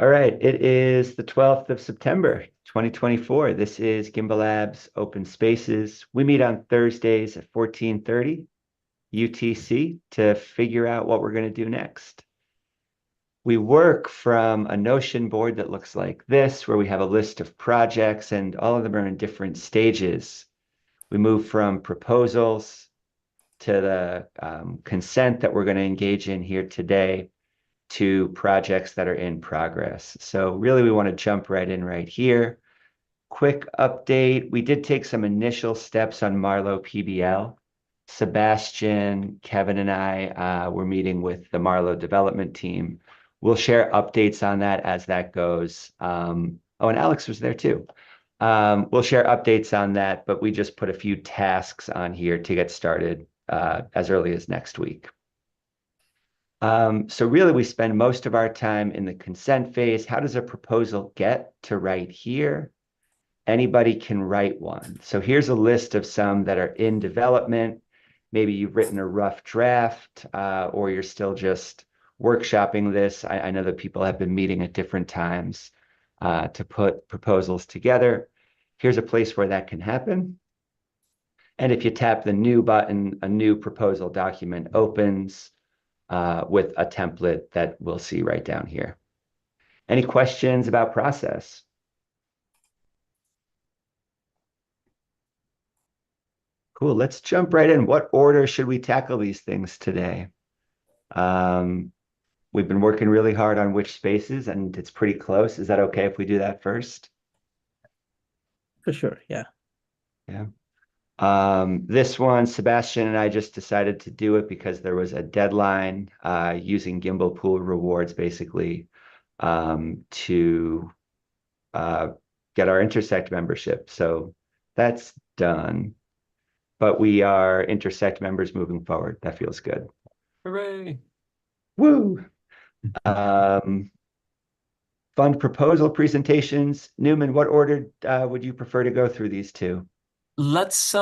All right, it is the 12th of September, 2024. This is Gimbalabs Open Spaces. We meet on Thursdays at 14:30 UTC to figure out what we're going to do next. We work from a Notion board that looks like this, where we have a list of projects and all of them are in different stages. We move from proposals to the consent that we're going to engage in here today to projects that are in progress. So really, we want to jump right in right here. Quick update. We did take some initial steps on Marlowe PBL. Sebastian, Kevin, and I were meeting with the Marlowe development team. We'll share updates on that as that goes. Oh, and Alex was there too. We'll share updates on that, but we just put a few tasks on here to get started as early as next week. So really, we spend most of our time in the consent phase. How does a proposal get to right here? Anybody can write one. So here's a list of some that are in development. Maybe you've written a rough draft, or you're still just workshopping this. I know that people have been meeting at different times to put proposals together. Here's a place where that can happen. And if you tap the new button, a new proposal document opens with a template that we'll see right down here. Any questions about process? Cool, let's jump right in. What order should we tackle these things today? We've been working really hard on which spaces, and it's pretty close. Is that okay if we do that first? For sure, yeah. Yeah. This one, Sebastian and I just decided to do it because there was a deadline using Gimbal Pool rewards basically to get our Intersect membership. So that's done. But we are Intersect members moving forward. That feels good. Hooray. Woo! Fund proposal presentations. Newman, what order would you prefer to go through these two? Let's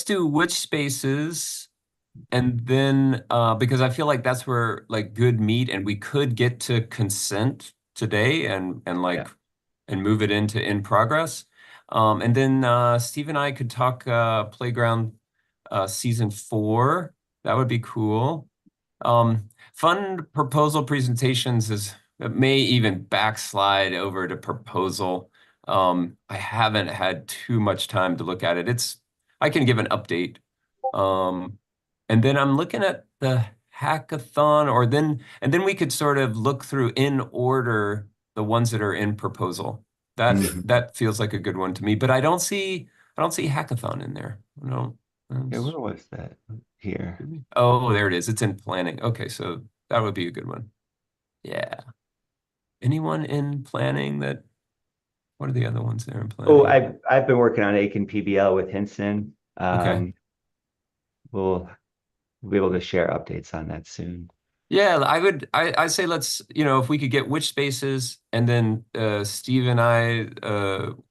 do which spaces, and then because I feel like that's where like good meat, and we could get to consent today and move it into in progress. And then Steve and I could talk Playground season 4. That would be cool. Fund proposal presentations it may even backslide over to proposal. I haven't had too much time to look at it. I can give an update. And then I'm looking at the hackathon, and then we could sort of look through in order the ones that are in proposal. That feels like a good one to me, but I don't see hackathon in there. No. Yeah, where was that? Here. Oh, there it is. It's in planning. Okay, so that would be a good one. Yeah. Anyone in planning what are the other ones there in planning? Oh, I've been working on Aiken PBL with Hinson. Okay. We'll be able to share updates on that soon. Yeah, I say let's, if we could get which spaces, and then Steve and I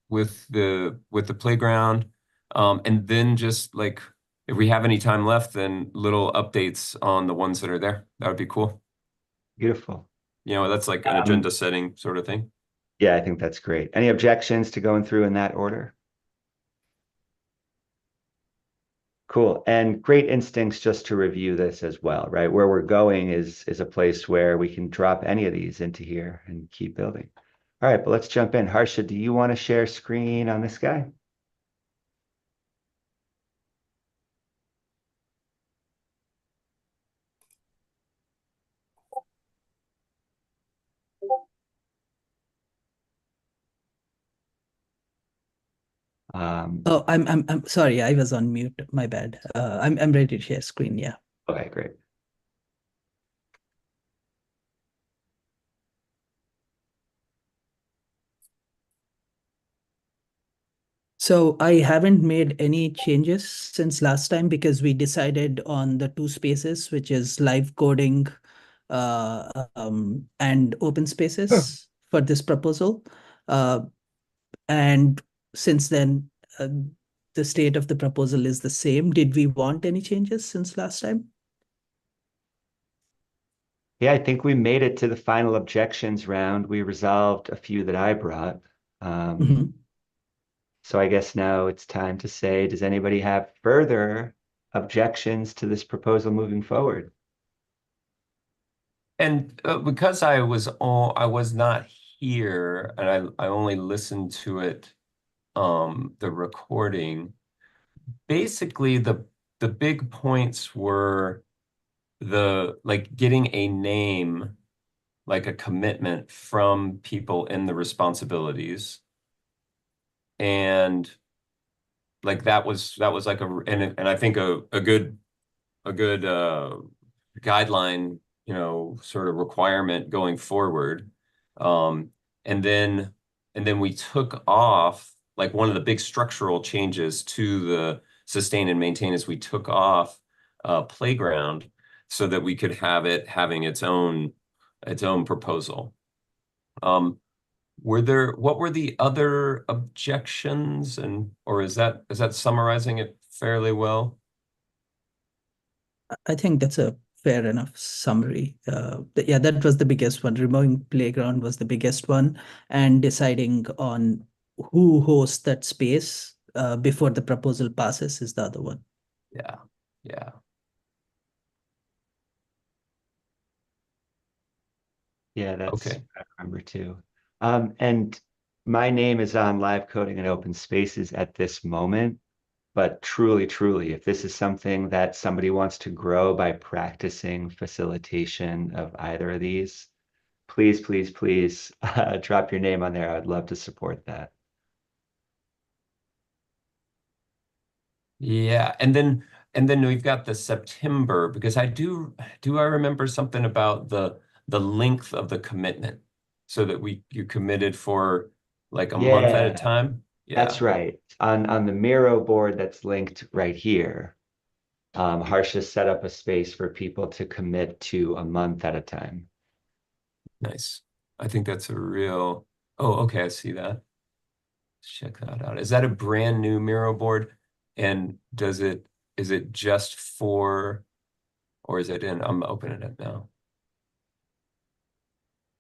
with the playground, and then just like if we have any time left, then little updates on the ones that are there. That would be cool. Beautiful. That's like an agenda setting sort of thing. Yeah, I think that's great. Any objections to going through in that order? Cool. And great instincts just to review this as well, right? Where we're going is a place where we can drop any of these into here and keep building. All right, but let's jump in. Harsha, do you want to share screen on this guy? Oh, I'm sorry, I was on mute. My bad. I'm ready to share screen. Yeah. Okay, great. So I haven't made any changes since last time because we decided on the two spaces, which is live coding and open spaces for this proposal. And since then, the state of the proposal is the same. Did we want any changes since last time? Yeah, I think we made it to the final objections round. We resolved a few that I brought. Mhm. So I guess now it's time to say, does anybody have further objections to this proposal moving forward? And because I was not here, and I only listened to it, the recording. Basically, the big points were the like getting a name, like a commitment from people in the responsibilities, and like that was like and I think a good guideline, you know, sort of requirement going forward. Um, and then we took off like one of the big structural changes to the sustain and maintain is we took off playground so that we could have it having its own proposal. What were the other objections or is that summarizing it fairly well? I think that's a fair enough summary. Yeah, that was the biggest one. Removing playground was the biggest one, and deciding on who hosts that space before the proposal passes is the other one. Yeah, yeah. Yeah, that's Okay. what I remember too. And my name is on live coding and open spaces at this moment. But truly, truly, if this is something that somebody wants to grow by practicing facilitation of either of these, please, please, please drop your name on there. I'd love to support that. Yeah, and then we've got the September because I remember something about the length of the commitment so that you committed for like a month at a Yeah, time. that's Yeah, right. On the Miro board that's linked right here, Harsha set up a space for people to commit to a month at a time. nice. I think that's a real. Oh, okay, I see that. Check that out. Is that a brand new Miro board? And is it just for or is it in? I'm opening it now.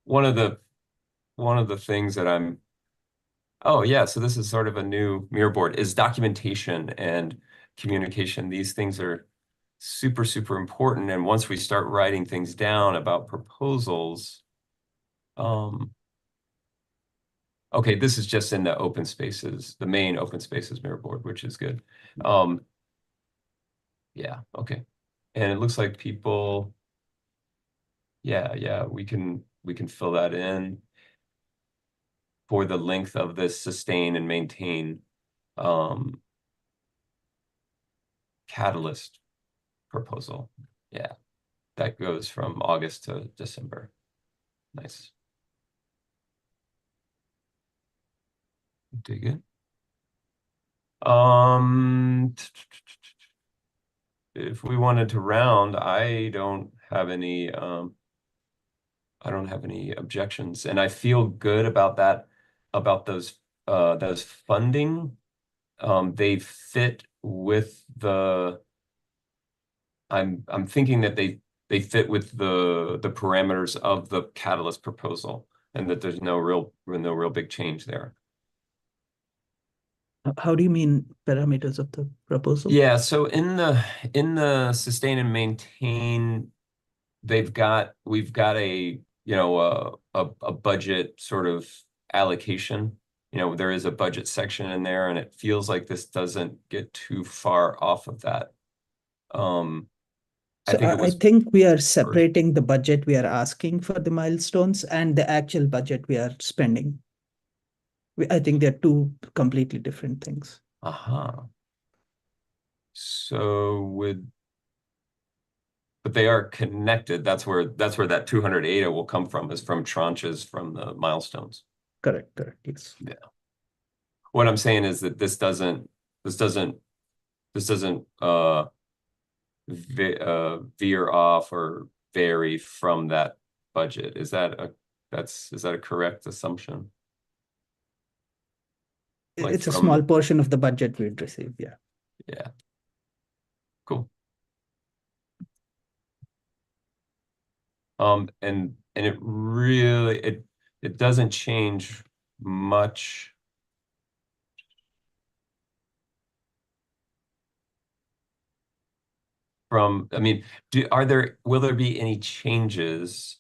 One of the one of the things that I'm Oh yeah, so this is sort of a new mirror board is documentation and communication. These things are super, super important. And once we start writing things down about proposals, um, okay, this is just in the open spaces, the main open spaces mirror board, which is good. Um, yeah, okay. And it looks like people, yeah, we can fill that in for the length of this sustain and maintain catalyst proposal. Yeah, that goes from August to December. Nice. Dig it. If we wanted to round, I don't have any objections, and I feel good about that, about those funding. They fit with I'm thinking that they fit with the parameters of the catalyst proposal, and that there's no real big change there. How do you mean parameters of the proposal? Yeah, so in the sustain and maintain, we've got a you know a budget sort of allocation. You know, there is a budget section in there, and it feels like this doesn't get too far off of that. I So think it I was think we are first. separating the budget we are asking for the milestones and the actual budget we are spending. I think they're two completely different things. Uh-huh. But they are connected. That's where that 200 ADA will come from, is from tranches from the milestones. Correct, yes. Yeah. What I'm saying is that this doesn't veer off or vary from that budget. Is that a correct assumption? Like It's a small portion of the budget we'd receive, yeah. Yeah. Cool. And it really it doesn't change much. From, I mean, will there be any changes?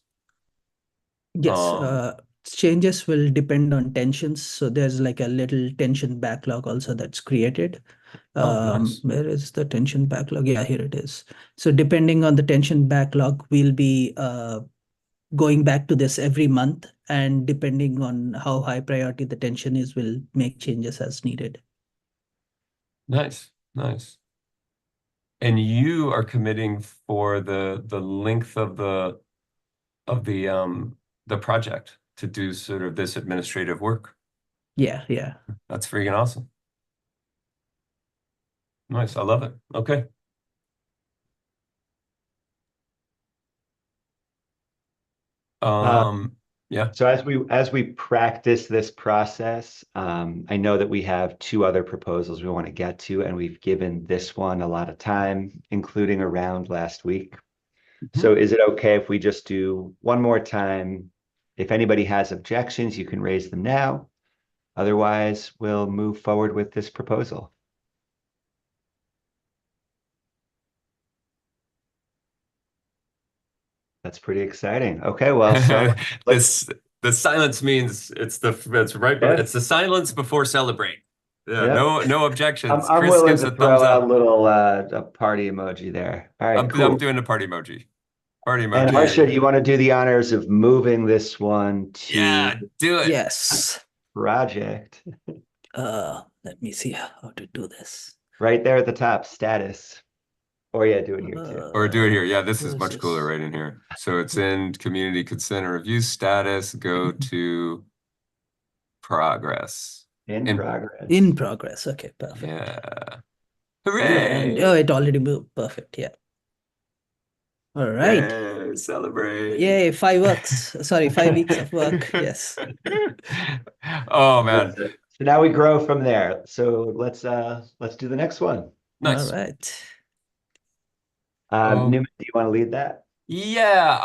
Yes, changes will depend on tensions. So there's like a little tension backlog also that's created. Nice. Where is the tension backlog? Yeah, here it is. So depending on the tension backlog, we'll be going back to this every month, and depending on how high priority the tension is, we'll make changes as needed. Nice. And you are committing for the length of the project to do sort of this administrative work. Yeah. That's freaking awesome. Nice. I love it. Okay. Yeah. So as we practice this process, I know that we have two other proposals we want to get to, and we've given this one a lot of time, including a round last week. So is it okay if we just do one more time? If anybody has objections, you can raise them now. Otherwise, we'll move forward with this proposal. That's pretty exciting. Okay, well, so the silence means it's right. Yeah. It's the silence before celebrate. Yeah, Yeah. no objections. I'm Chris willing gives to a throw thumbs out up. a little a party emoji there. All right, I'm cool. doing a party emoji. Party And emoji. Harsha, do you want to do the honors of moving this one Yeah, to do it. Yes. project? Let me see how to do this. Right there at the top, status. Or yeah, do it here too. Or do it here. Yeah, this is Where much this? cooler right in here. So it's in community consent and review status. Go to progress. In progress. In progress. Okay, perfect. Yeah. And Hooray! it already moved. Perfect. Yeah. All right. Yay, celebrate. Yay, 5 weeks. Sorry, 5 weeks of work. Yes. Oh man. So now we grow from there. So let's do the next one. Nice. All right. Newman, do you want to lead that? Yeah,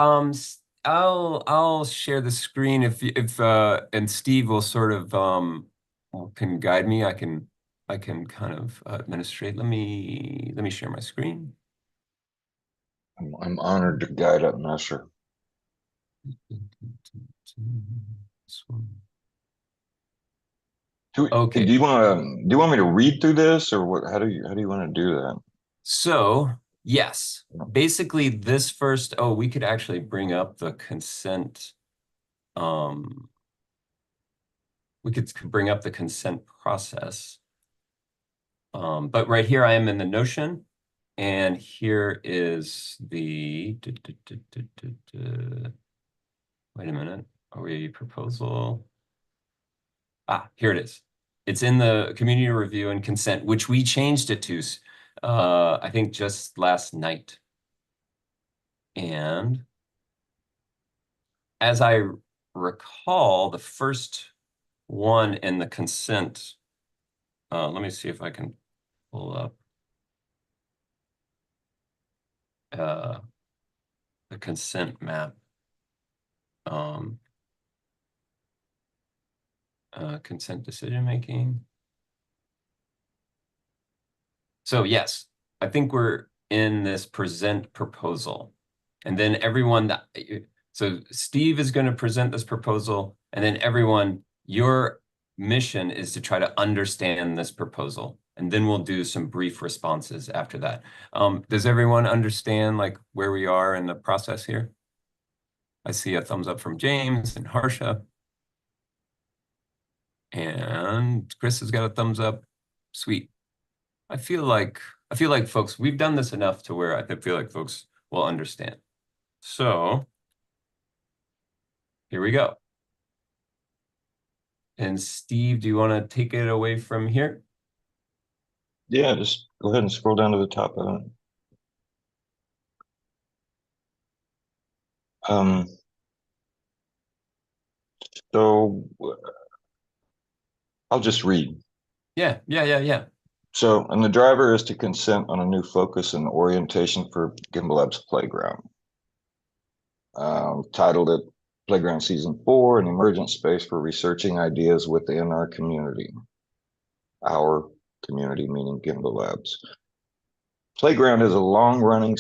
I'll share the screen if and Steve will sort of can guide me. I can kind of administrate. Let me share my screen. I'm honored to guide up Messer. Okay. Do you want me to read through this, or what? How do you want to do that? So yes, basically this first. Oh, we could actually bring up the consent. We could bring up the consent process. But right here I am in the Notion, and here is the. Wait a minute. Are we proposal? Here it is. It's in the community review and consent, which we changed it to, I think just last night. And as I recall, the first one in the consent, let me see if I can pull up the consent map. Consent decision making. So yes, I think we're in this present proposal, and then everyone so Steve is going to present this proposal, and then everyone, your mission is to try to understand this proposal, and then we'll do some brief responses after that. Does everyone understand like where we are in the process here? I see a thumbs up from James and Harsha. And Chris has got a thumbs up. Sweet. I feel like folks, we've done this enough to where I feel like folks will understand. So here we go. And Steve, do you want to take it away from here? Yeah, just go ahead and scroll down to the top of it. So I'll just read. Yeah. So, and the driver is to consent on a new focus and orientation for Gimbalabs Playground. titled it Playground Season 4, an emergent space for researching ideas within our community. Our community, meaning Gimbalabs. Playground is a long-running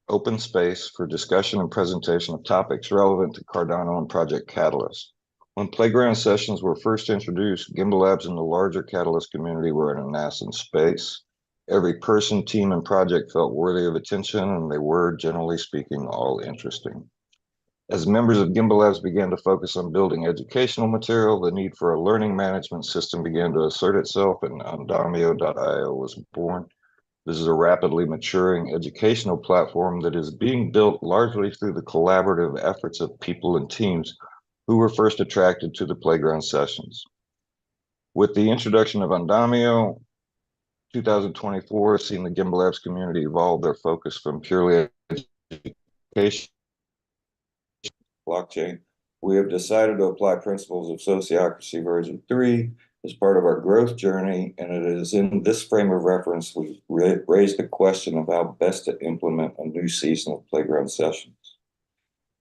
open space for discussion and presentation of topics relevant to Cardano and Project Catalyst. When Playground sessions were first introduced, Gimbalabs and the larger Catalyst community were in a nascent space. Every person, team, and project felt worthy of attention, and they were, generally speaking, all interesting. As members of Gimbalabs began to focus on building educational material, the need for a learning management system began to assert itself, and Andamio.io was born. This is a rapidly maturing educational platform that is being built largely through the collaborative efforts of people and teams who were first attracted to the Playground sessions. With the introduction of Andamio, 2024 has seen the Gimbalabs community evolve their focus from purely education blockchain. We have decided to apply principles of Sociocracy version 3 as part of our growth journey, and it is in this frame of reference we raised the question of how best to implement a new season of Playground sessions.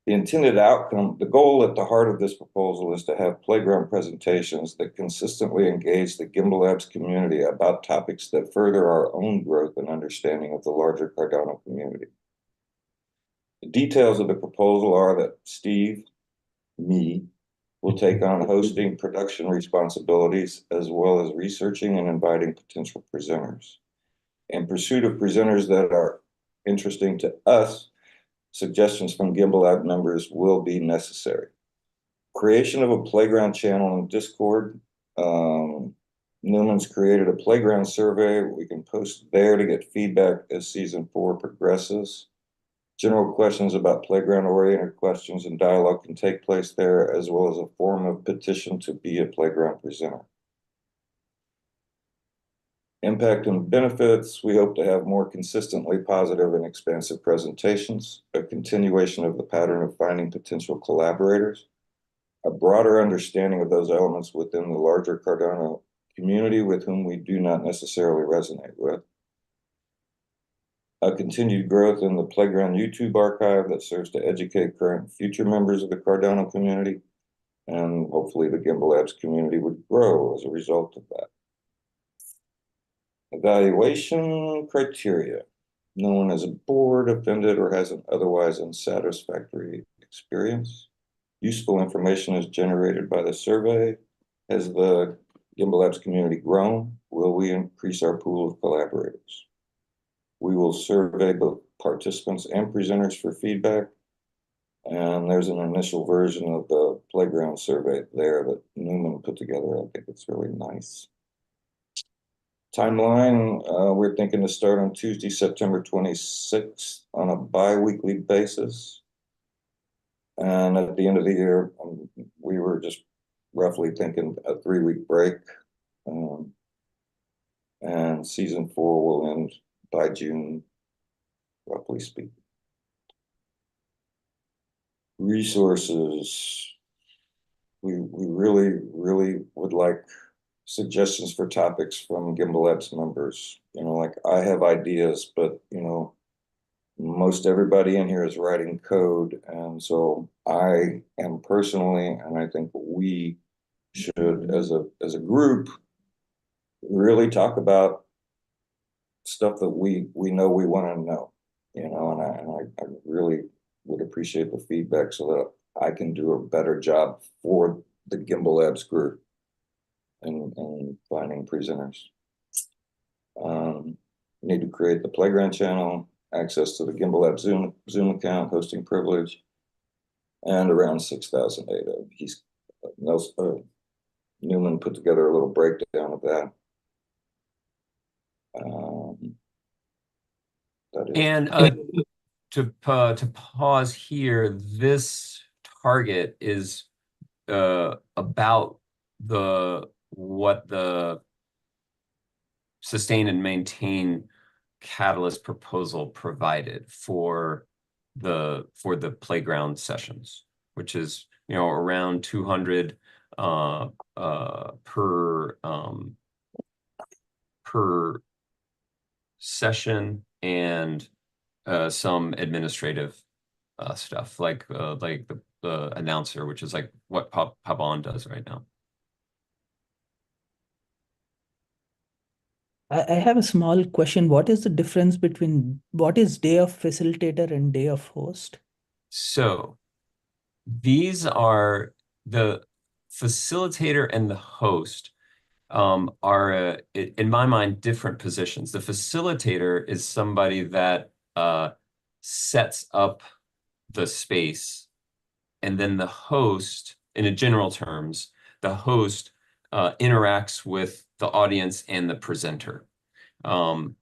The intended outcome, the goal at the heart of this proposal is to have Playground presentations that consistently engage the Gimbalabs community about topics that further our own growth and understanding of the larger Cardano community. The details of the proposal are that Steve, me, will take on hosting production responsibilities as well as researching and inviting potential presenters. In pursuit of presenters that are interesting to us, suggestions from Gimbalab members will be necessary. Creation of a Playground channel in Discord. Newman's created a Playground survey. We can post there to get feedback as season 4 progresses. General questions about Playground-oriented questions and dialogue can take place there, as well as a form of petition to be a Playground presenter. Impact and benefits. We hope to have more consistently positive and expansive presentations, a continuation of the pattern of finding potential collaborators, a broader understanding of those elements within the larger Cardano community with whom we do not necessarily resonate with, a continued growth in the Playground YouTube archive that serves to educate current and future members of the Cardano community, and hopefully the Gimbalabs community would grow as a result of that. Evaluation criteria. No one is bored, offended, or has an otherwise unsatisfactory experience. Useful information is generated by the survey. Has the Gimbalabs community grown? Will we increase our pool of collaborators? We will survey both participants and presenters for feedback. And there's an initial version of the Playground survey there that Newman put together. I think it's really nice. Timeline, we're thinking to start on Tuesday, September 26th on a bi-weekly basis. And at the end of the year, we were just roughly thinking a 3-week break. And season 4 will end by June, roughly speaking. Resources. We really, really would like suggestions for topics from Gimbalabs members. Like I have ideas, but most everybody in here is writing code, and so I am personally, and I think we should, as a group, really talk about stuff that we know we want to know, and I really would appreciate the feedback so that I can do a better job for the Gimbalabs group and finding presenters. Need to create the Playground channel, access to the Gimbalabs Zoom account, hosting privilege, and around 6,000 data. Newman put together a little breakdown of that. And to pause here, this target is about what the sustain and maintain Catalyst proposal provided for the Playground sessions, which is around 200 per session, and some administrative stuff, like the announcer, which is like what Pabon does right now. I have a small question. What is the difference between what is day of facilitator and day of host? So these are the facilitator and the host are, in my mind, different positions. The facilitator is somebody that sets up the space, and then the host, in a general terms, the host interacts with the audience and the presenter. The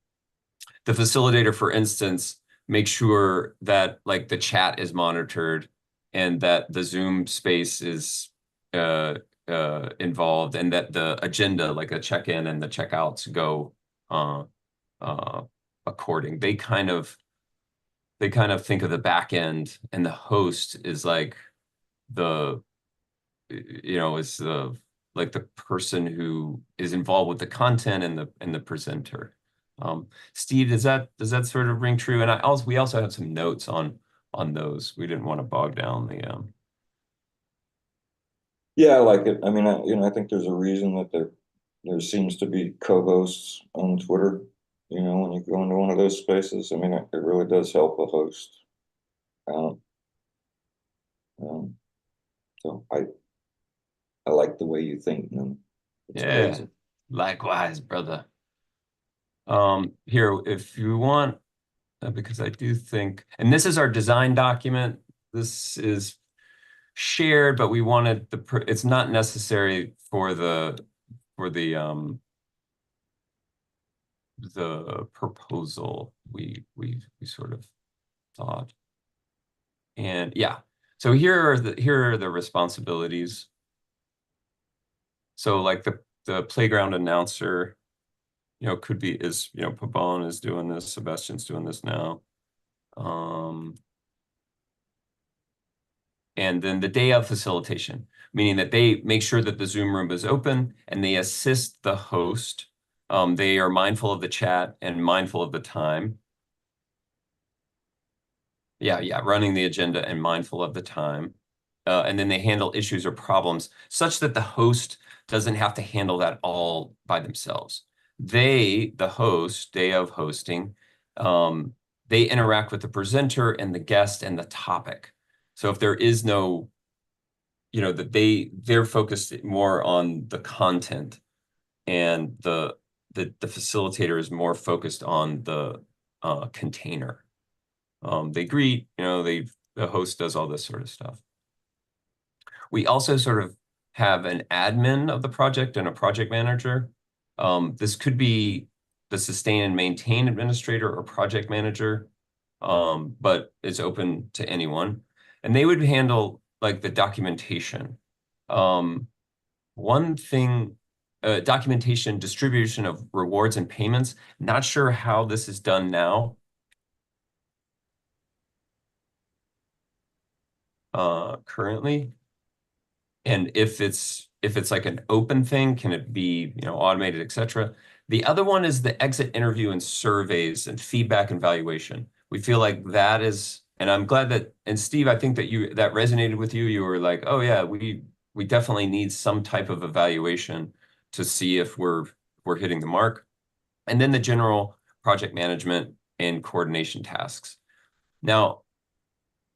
facilitator, for instance, makes sure that like the chat is monitored and that the Zoom space is involved, and that the agenda, like a check-in and the checkouts, go according. They kind of think of the back end, and the host is like is the like the person who is involved with the content and the presenter. Steve, does that sort of ring true? And we also have some notes on those. We didn't want to bog down the Yeah, I like it. I mean, I think there's a reason that there seems to be co-hosts on Twitter. When you go into one of those spaces, I mean, it really does help a host. So I like the way you think, man. It's crazy. Likewise, brother. Here, if you want, because I do think, and this is our design document. This is shared, but we wanted it's not necessary for the proposal. We sort of thought, and yeah. So here are the responsibilities. So like the playground announcer, could be Pabon is doing this, Sebastian's doing this now. And then the day of facilitation, meaning that they make sure that the Zoom room is open and they assist the host. They are mindful of the chat and mindful of the time. Yeah, running the agenda and mindful of the time. And then they handle issues or problems such that the host doesn't have to handle that all by themselves. The host, day of hosting, they interact with the presenter and the guest and the topic. So if there is no, that they're focused more on the content, and the facilitator is more focused on the container. They greet, the host does all this sort of stuff. We also sort of have an admin of the project and a project manager. This could be the sustain and maintain administrator or project manager, but it's open to anyone. And they would handle like the documentation. One thing, documentation, distribution of rewards and payments. Not sure how this is done now. Currently. And if it's like an open thing, can it be, automated, etc.? The other one is the exit interview and surveys and feedback and valuation. We feel like that is, and I'm glad that, and Steve, I think that that resonated with you. You were like, oh yeah, we definitely need some type of evaluation to see if we're hitting the mark. And then the general project management and coordination tasks. Now,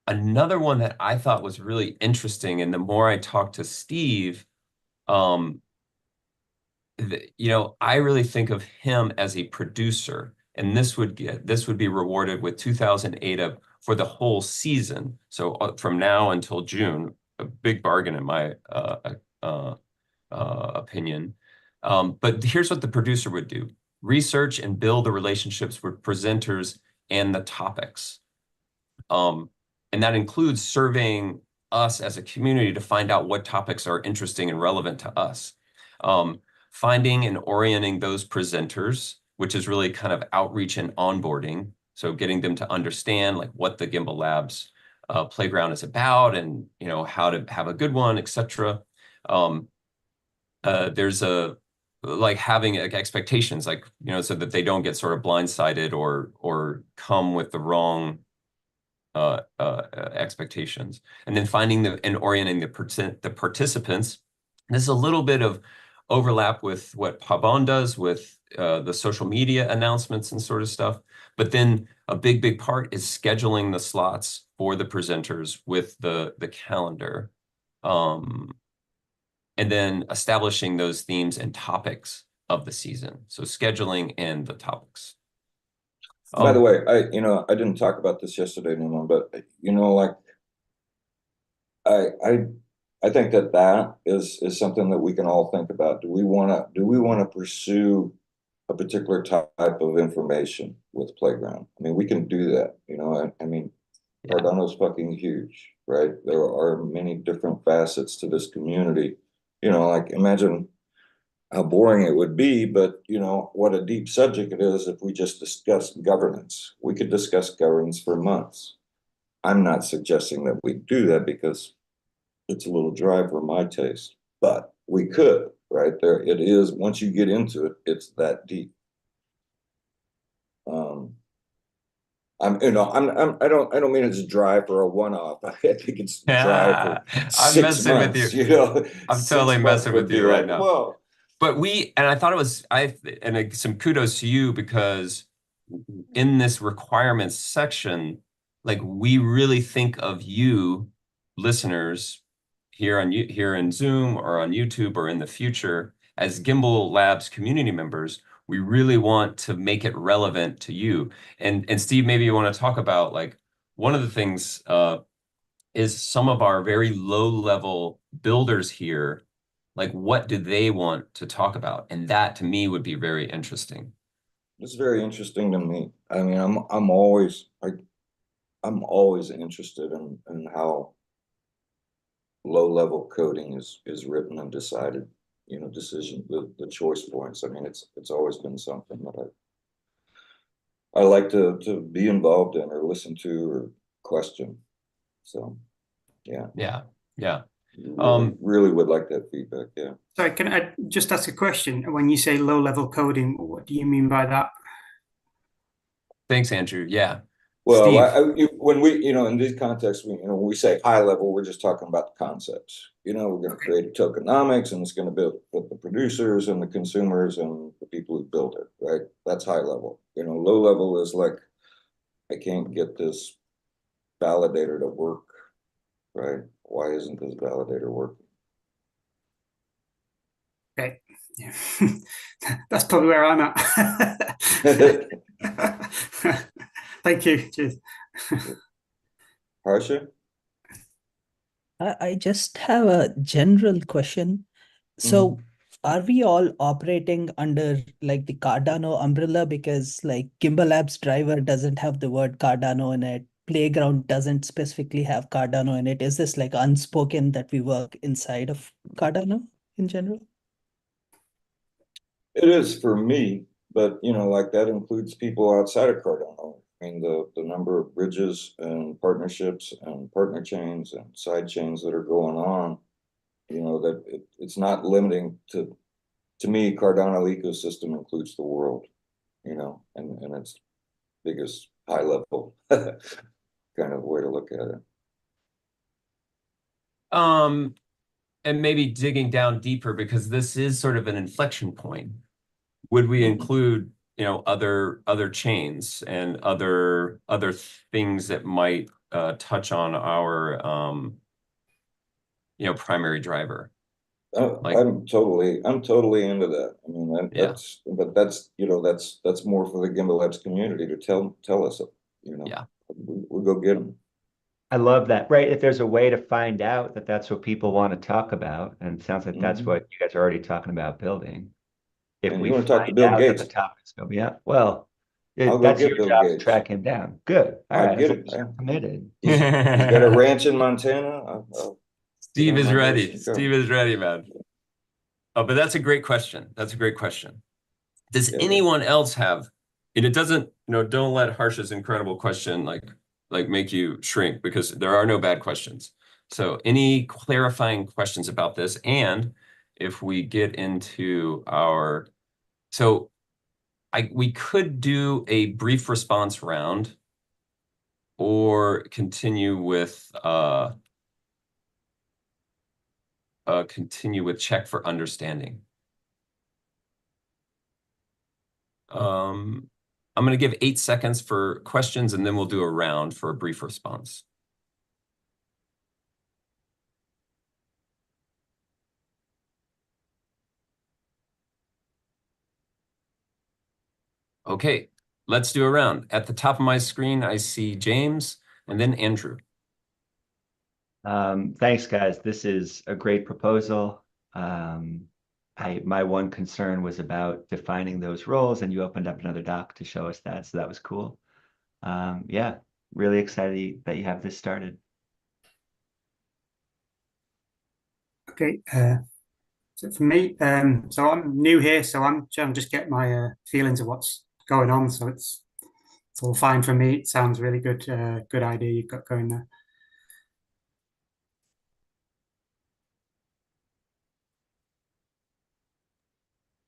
another one that I thought was really interesting, and the more I talked to Steve, I really think of him as a producer, and this would be rewarded with 2,000 ADA for the whole season. So from now until June, a big bargain in my opinion. But here's what the producer would do: research and build the relationships with presenters and the topics. And that includes surveying us as a community to find out what topics are interesting and relevant to us. Finding and orienting those presenters, which is really kind of outreach and onboarding. So getting them to understand like what the Gimbalabs playground is about, and how to have a good one, etc. There's like having expectations, like so that they don't get sort of blindsided or come with the wrong expectations, and then finding and orienting the participants. This is a little bit of overlap with what Pabon does with the social media announcements and sort of stuff. But then a big part is scheduling the slots for the presenters with the calendar, and then establishing those themes and topics of the season. So scheduling and the topics. By the way, I didn't talk about this yesterday, Newman, but like I think that is something that we can all think about. Do we want to pursue a particular type of information with Playground? I mean, we can do that. I mean, Cardano's fucking huge, right? There are many different facets to this community. Like imagine how boring it would be, but what a deep subject it is if we just discuss governance. We could discuss governance for months. I'm not suggesting that we do that because it's a little dry for my taste, but we could, right? There it is. Once you get into it, it's that deep. I don't mean it's dry for a one-off. I think it's dry for I'm 6 messing months. with you. I'm 6 totally months messing would with be you right like, now. whoa. But and I thought it was, some kudos to you, because in this requirements section, like we really think of you listeners here in Zoom or on YouTube or in the future as Gimbalabs community members. We really want to make it relevant to you. And Steve, maybe you want to talk about, like, one of the things is some of our very low level builders here, like what do they want to talk about? And that to me would be very interesting. It's very interesting to me. I mean, I'm always interested in how low level coding is written and decided. The choice points. I mean, it's always been something that I like to be involved in or listen to or question. So, yeah. Really would like that feedback. Yeah. So can I just ask a question? When you say low level coding, what do you mean by that? Thanks, Andrew. Yeah. Well, when we, in these contexts, when we say high level, we're just talking about the concepts. We're going to create tokenomics, and it's going to build with the producers and the consumers and the people who build it, right? That's high level. Low level is like, I can't get this validator to work, right? Why isn't this validator working? Okay. Yeah. That's probably where I'm at. Thank you. Cheers. Harsha? I just have a general question. So are we all operating under like the Cardano umbrella? Because like Gimbalabs driver doesn't have the word Cardano in it. Playground doesn't specifically have Cardano in it. Is this like unspoken that we work inside of Cardano in general? It is for me, but like that includes people outside of Cardano. I mean, the number of bridges and partnerships and partner chains and side chains that are going on, that it's not limiting to me. Cardano ecosystem includes the world, and it's biggest high level kind of way to look at it. And maybe digging down deeper, because this is sort of an inflection point. Would we include, other chains and other things that might touch on our, primary driver? I'm totally into that. I mean, that's more for the Gimbalabs community to tell us, we'll go get them. I love that. Right. If there's a way to find out that that's what people want to talk about, and it sounds like that's what you guys are already talking about building. If And we you want to talk to find Bill out Gates, that the topic's going to be up, well, I'll go that's get your Bill job to Gates. track him down. Good. All I right. get As it. long as you're committed. He's got a ranch in Montana. Steve is my ready. horse and go. Steve is ready, man. Oh, but that's a great question. Does anyone else have, and it doesn't, don't let Harsha's incredible question like make you shrink, because there are no bad questions. So any clarifying questions about this? And if we get into we could do a brief response round or continue with check for understanding. I'm going to give 8 seconds for questions, and then we'll do a round for a brief response. Okay, let's do a round. At the top of my screen, I see James and then Andrew. Thanks, guys. This is a great proposal. My one concern was about defining those roles, and you opened up another doc to show us that, so that was cool. Yeah, really excited that you have this started. Okay, so for me, so I'm new here, so I'm just getting my feelings of what's going on. So it's all fine for me. It sounds really good, good idea you've got going there.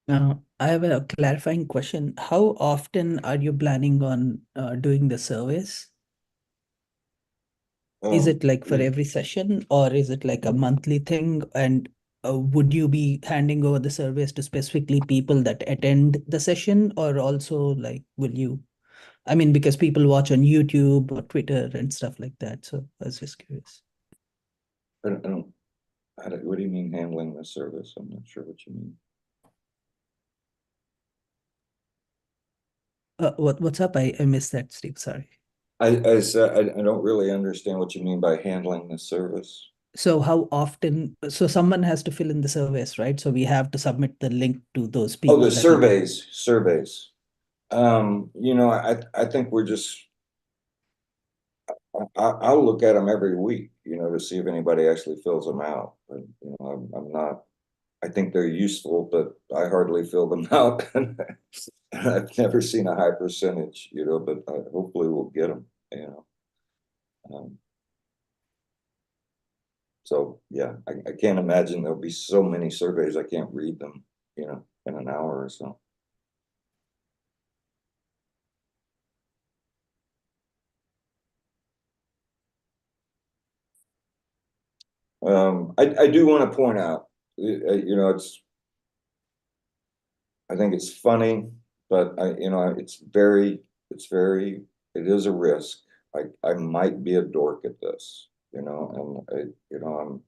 Now, I have a clarifying question. How often are you planning on doing the surveys? Is it like for every session, or is it like a monthly thing? And would you be handing over the surveys to specifically people that attend the session, or also like will you? I mean, because people watch on YouTube or Twitter and stuff like that. So I was just curious. what do you mean handling the service? I'm not sure what you mean. What's up? I missed that, Steve. Sorry. I said I don't really understand what you mean by handling the service. So how often? So someone has to fill in the surveys, right? So we have to submit the link to those people. Oh, the surveys. You know, I think we're just. I'll look at them every week, you know, to see if anybody actually fills them out. But, you know, I'm not. I think they're useful, but I hardly fill them out. I've never seen a high percentage, you know, but hopefully we'll get them, you know. So yeah, I can't imagine there'll be so many surveys I can't read them, you know, in an hour or so. I do want to point out, you know, I think it's funny, but you know, it is a risk. I might be a dork at this, you know, and you know,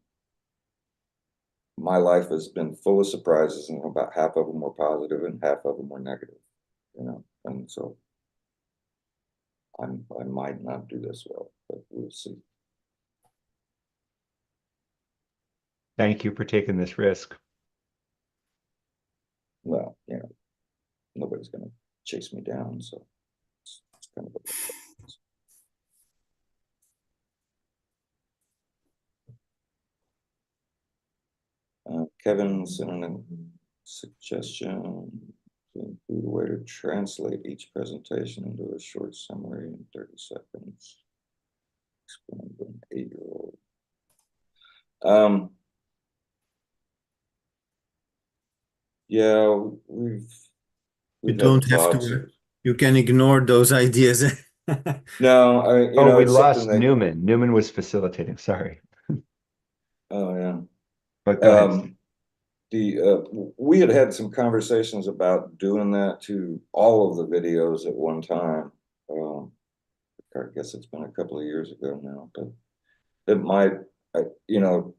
my life has been full of surprises, and about half of them were positive and half of them were negative, you know, and so I might not do this well, but we'll see. Thank you for taking this risk. Well, you know, nobody's going to chase me down, so it's kind of Kevin sent a suggestion to include a way to translate each presentation into a short summary in 30 seconds. Explain to an 8-year-old. Yeah, you don't have to. You can ignore those ideas. No, you know, we it's lost something that, Newman. Newman was facilitating. Sorry. oh yeah. But go ahead. We had some conversations about doing that to all of the videos at one time. I guess it's been a couple of years ago now, but it might, you know,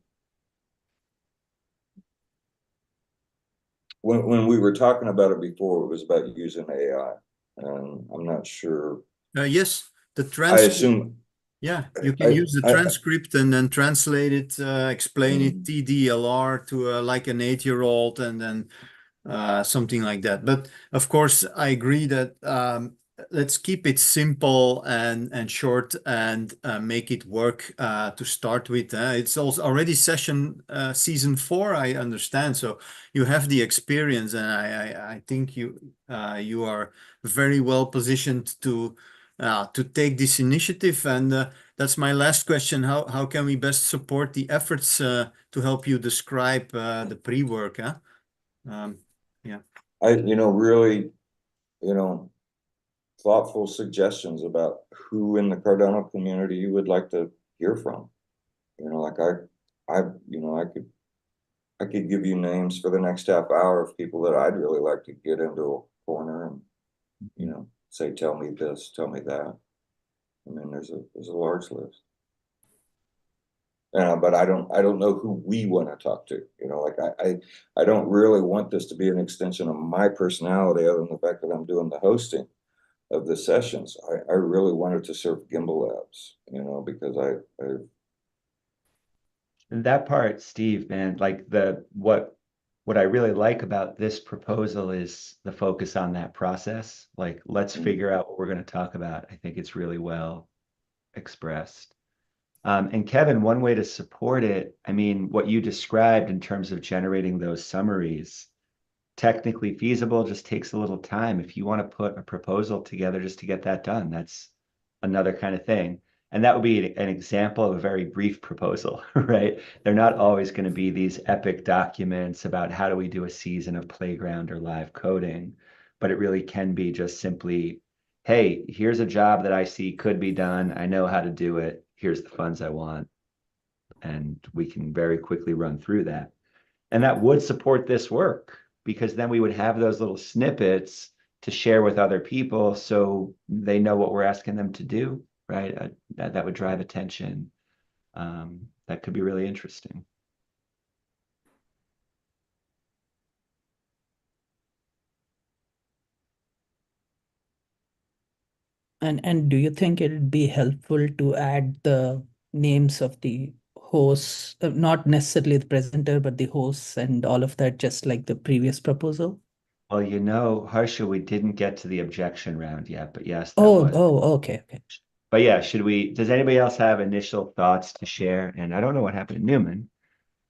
when we were talking about it before, it was about using AI, and I'm not sure. Yes, the I transcript. assume. Yeah, you can use the transcript and then translate it, explain it TDLR to like an 8-year-old, and then something like that. But of course, I agree that let's keep it simple and short, and make it work to start with. It's also already season 4, I understand. So you have the experience, and I think you are very well positioned to take this initiative. And that's my last question. How can we best support the efforts to help you describe the pre-work? Yeah. You know, really, you know, thoughtful suggestions about who in the Cardano community you would like to hear from. You know, like I could give you names for the next half hour of people that I'd really like to get into a corner and, you know, say, tell me this, tell me that. I mean, there's a large list. But I don't know who we want to talk to. You know, like I don't really want this to be an extension of my personality, other than the fact that I'm doing the hosting of the sessions. I really wanted to serve Gimbalabs, you know, because And that part, Steve, man, like what I really like about this proposal is the focus on that process. Like, let's figure out what we're going to talk about. I think it's really well expressed. And Kevin, one way to support it, I mean, what you described in terms of generating those summaries, technically feasible, just takes a little time. If you want to put a proposal together just to get that done, that's another kind of thing. And that would be an example of a very brief proposal, right? They're not always going to be these epic documents about how do we do a season of playground or live coding, but it really can be just simply, hey, here's a job that I see could be done. I know how to do it. Here's the funds I want. And we can very quickly run through that. And that would support this work because then we would have those little snippets to share with other people so they know what we're asking them to do, right? That would drive attention. That could be really interesting. And do you think it'd be helpful to add the names of the hosts, not necessarily the presenter, but the hosts and all of that, just like the previous proposal? Well, you know, Harsha, we didn't get to the objection round yet, but yes, that Oh, was. okay. But yeah, does anybody else have initial thoughts to share? And I don't know what happened to Newman,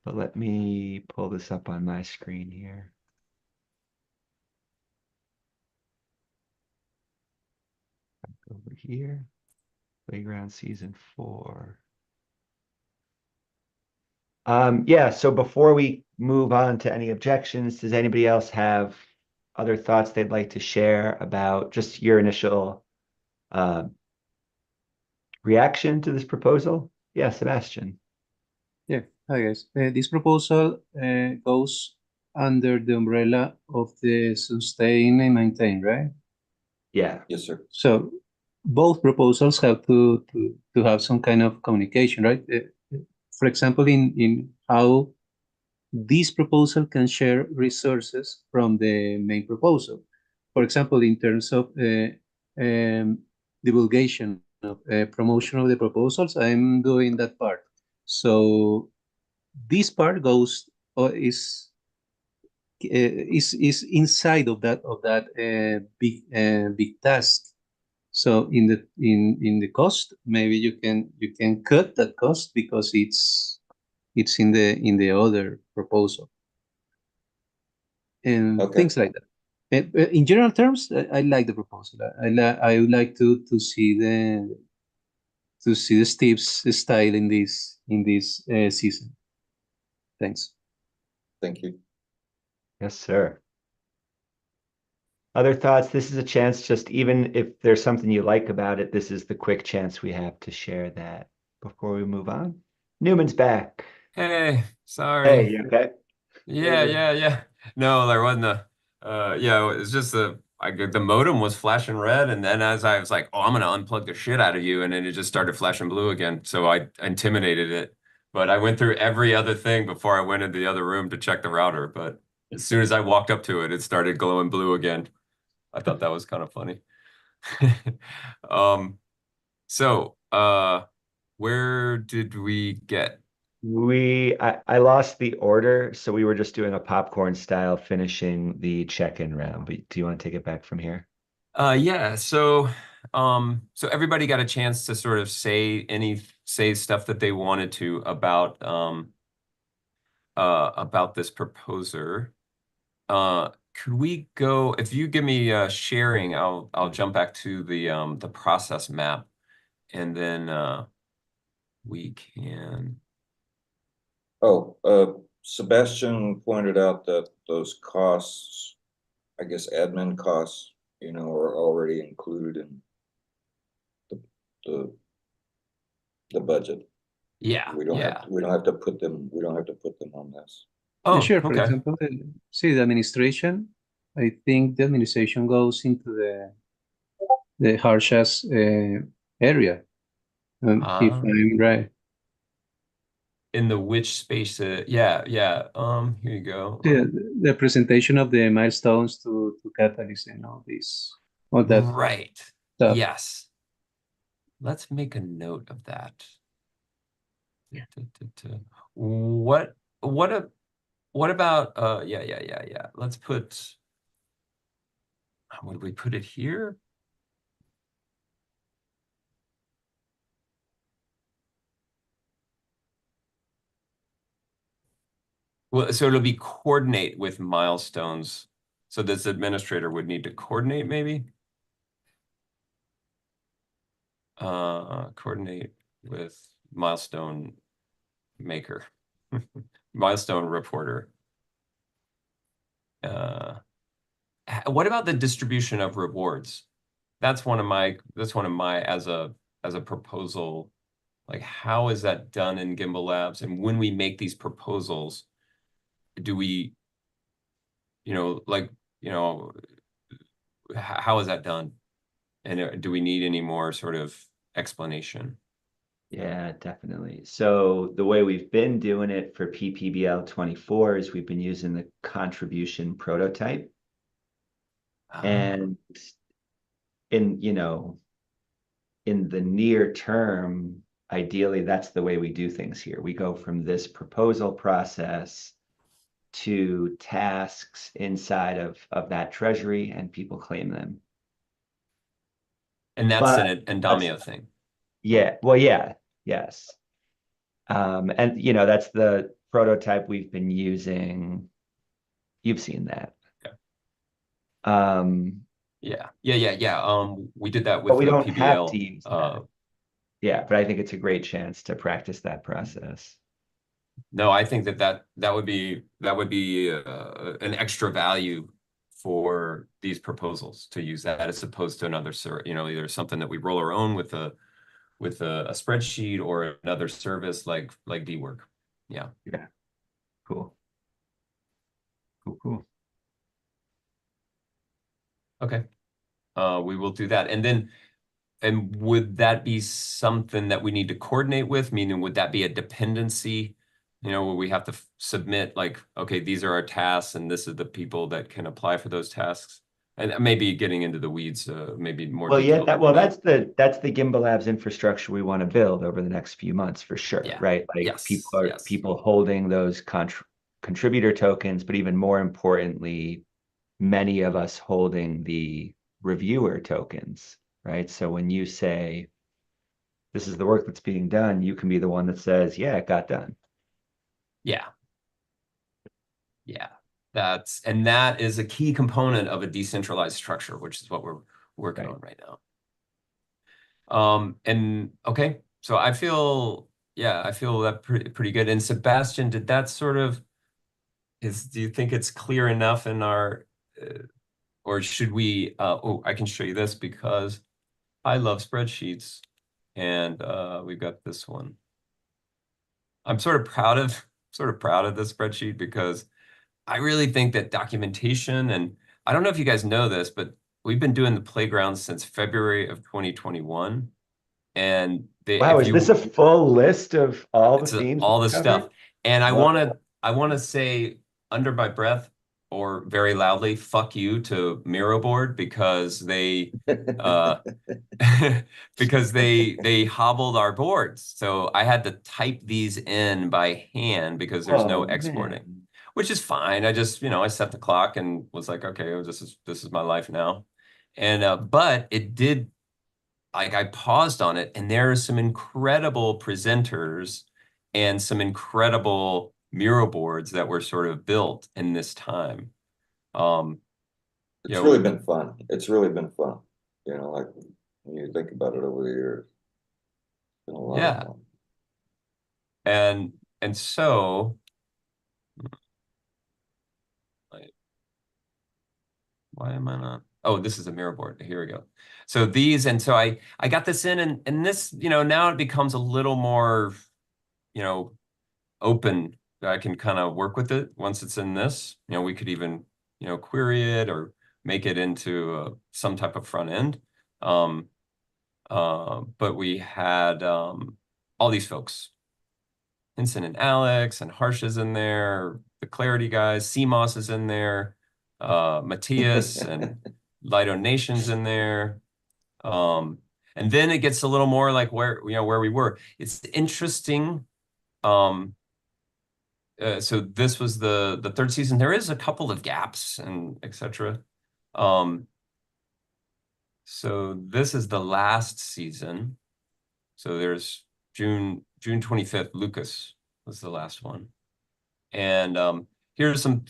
but let me pull this up on my screen here. Over here, Playground Season 4. Yeah, so before we move on to any objections, does anybody else have other thoughts they'd like to share about just your initial reaction to this proposal? Yeah, Sebastian. Yeah, hi guys. This proposal goes under the umbrella of the sustain and maintain, right? Yeah. yes, sir. So both proposals have to have some kind of communication, right? For example, in how this proposal can share resources from the main proposal. For example, in terms of divulgation of promotion of the proposals, I'm doing that part. So this part goes or is inside of that big task. So in the cost, maybe you can cut that cost because it's in the other proposal and Okay. things like that. In general terms, I like the proposal. I would like to see Steve's style in this season. Thanks. Thank you. Yes, sir. Other thoughts? This is a chance, just even if there's something you like about it, this is the quick chance we have to share that before we move on. Newman's back. Hey, sorry. Hey, you okay? Yeah. No, there wasn't yeah, it was just the modem was flashing red, and then as I was like, oh, I'm gonna unplug the shit out of you, and then it just started flashing blue again. So I intimidated it. But I went through every other thing before I went into the other room to check the router. But as soon as I walked up to it, it started glowing blue again. I thought that was kind of funny. So where did we get? I lost the order, so we were just doing a popcorn style finishing the check-in round. But do you want to take it back from here? Yeah, so everybody got a chance to sort of say stuff that they wanted to about this proposer. Could we go, if you give me sharing, I'll jump back to the process map, and then we can. Oh, Sebastian pointed out that those costs, I guess admin costs, you know, are already included in the budget. Yeah, We don't yeah. have to put them on this. Oh, sure. For okay. example, see the administration. I think the administration goes into the harshest area, if Ah, I'm right. in the which space? Yeah, yeah. Here you go. The presentation of the milestones to catalysts and all that Right. stuff. Yes. Let's make a note of that. What about yeah. Let's put, would we put it here? Well, so it'll be coordinate with milestones. So this administrator would need to coordinate maybe? Coordinate with milestone maker, milestone reporter. What about the distribution of rewards? That's one of my as a proposal. Like, how is that done in Gimbalabs? And when we make these proposals, do we, how is that done? And do we need any more sort of explanation? Yeah, definitely. So the way we've been doing it for PPBL 24 is we've been using the contribution prototype. And in the near term, ideally, that's the way we do things here. We go from this proposal process to tasks inside of that treasury, and people claim them. And that's But an Endomio thing. yeah, well, yeah, yes. And that's the prototype we've been using. You've seen that. Yeah. Yeah. We did that with But we the don't have PBL. to use that. Yeah, but I think it's a great chance to practice that process. No, I think that would be an extra value for these proposals to use that as opposed to another, either something that we roll our own with a spreadsheet or another service like dwork. Yeah. Yeah. Cool. Okay. We will do that. And would that be something that we need to coordinate with? Meaning, would that be a dependency? Where we have to submit like, okay, these are our tasks and this is the people that can apply for those tasks. And maybe getting into the weeds, maybe more Well, yeah, detail. that's the Gimbalabs infrastructure we want to build over the next few months for sure, Yeah. right? Like Yes. people holding those contributor tokens, but even more importantly, many of us holding the reviewer tokens, right? So when you say this is the work that's being done, you can be the one that says, yeah, it got done. Yeah. That is a key component of a decentralized structure, which is what we're working on right now. And okay, so I feel that pretty good. And Sebastian, did that sort of do you think it's clear enough in our, or should we, I can show you this because I love spreadsheets and we've got this one. I'm sort of proud of this spreadsheet because I really think that documentation, and I don't know if you guys know this, but we've been doing the playground since February of 2021. And wow, is this a full list of all the themes? All the stuff. And I want to say under my breath or very loudly, fuck you to Miroboard because they because they hobbled our boards. So I had to type these in by hand because there's no exporting. Man. Which is fine. I just, I set the clock and was like, okay, this is my life now. And but it did, like, I paused on it, and there are some incredible presenters and some incredible mural boards that were sort of built in this time. It's really been fun. It's really been fun. Like when you think about it over the years. It's been a lot of fun. And so why am I not? Oh, this is a mirror board. Here we go. So these, and so I got this in, and this, now it becomes a little more, open. I can kind of work with it once it's in this. We could even, query it or make it into some type of front end. But we had all these folks. Hinson and Alex and Harsh is in there, the Clarity guys, CMOS is in there, Matthias and Lido Nation's in there. And then it gets a little more like where we were. It's interesting. So this was the third season. There is a couple of gaps and etc. So this is the last season. So there's June 25th, Lucas was the last one. And here's some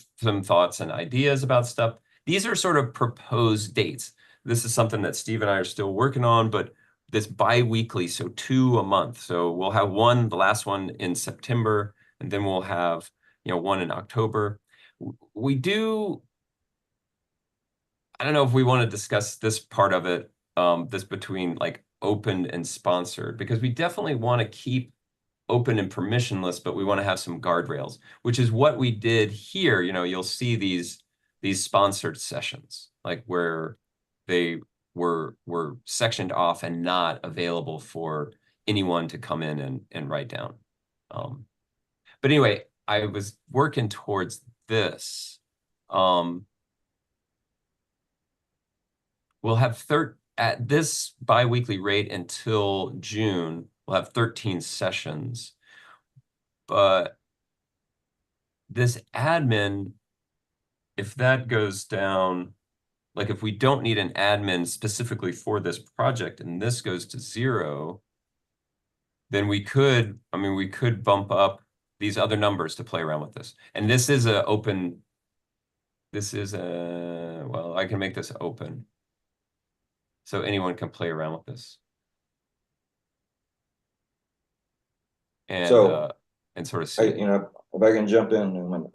thoughts and ideas about stuff. These are sort of proposed dates. This is something that Steve and I are still working on, but this bi-weekly, so 2 a month. So we'll have one, the last one in September, and then we'll have, one in October. We do, I don't know if we want to discuss this part of it, this between like open and sponsored, because we definitely want to keep open and permissionless, but we want to have some guardrails, which is what we did here. You'll see these sponsored sessions, like where they were sectioned off and not available for anyone to come in and write down. But anyway, I was working towards this. We'll have at this bi-weekly rate until June, we'll have 13 sessions. But this admin, if that goes down, like if we don't need an admin specifically for this project and this goes to 0, then we could bump up these other numbers to play around with this. And this is well, I can make this open. So anyone can play around with this. And So, and sort of see. if I can jump in, and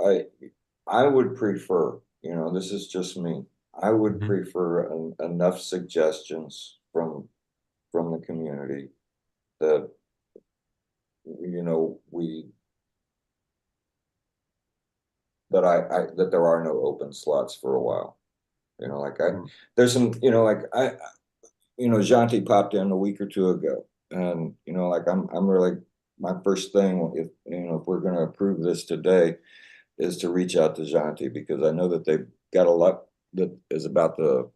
I would prefer, this is just me. I would prefer enough suggestions from the community that that there are no open slots for a while. There's some, Janti popped in a week or 2 ago, and I'm really, my first thing, if we're going to approve this today, is to reach out to Janti, because I know that they've got a lot that is about to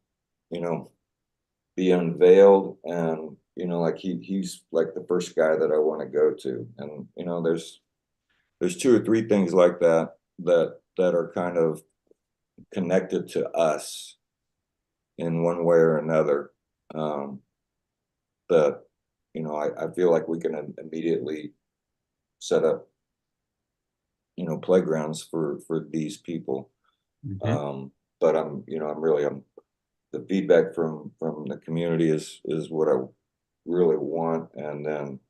be unveiled, and he's like the first guy that I want to go to, and there's 2 or 3 things like that are kind of connected to us in one way or another, that I feel like we can immediately set up playgrounds for these people. But I'm the feedback from the community is what I really want, and then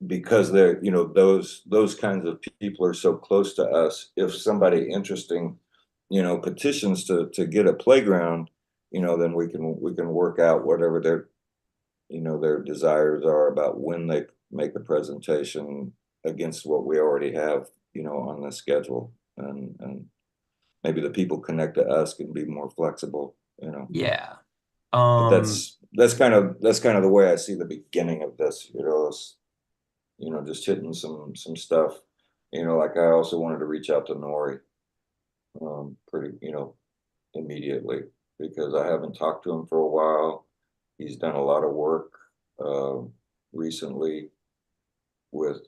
because they're those kinds of people are so close to us, if somebody interesting petitions to get a playground, then we can work out whatever their their desires are about when they make a presentation against what we already have on the schedule, and maybe the people connect to us can be more flexible. Yeah. But that's kind of the way I see the beginning of this. Just hitting some stuff. Like I also wanted to reach out to Nori pretty immediately, because I haven't talked to him for a while. He's done a lot of work recently with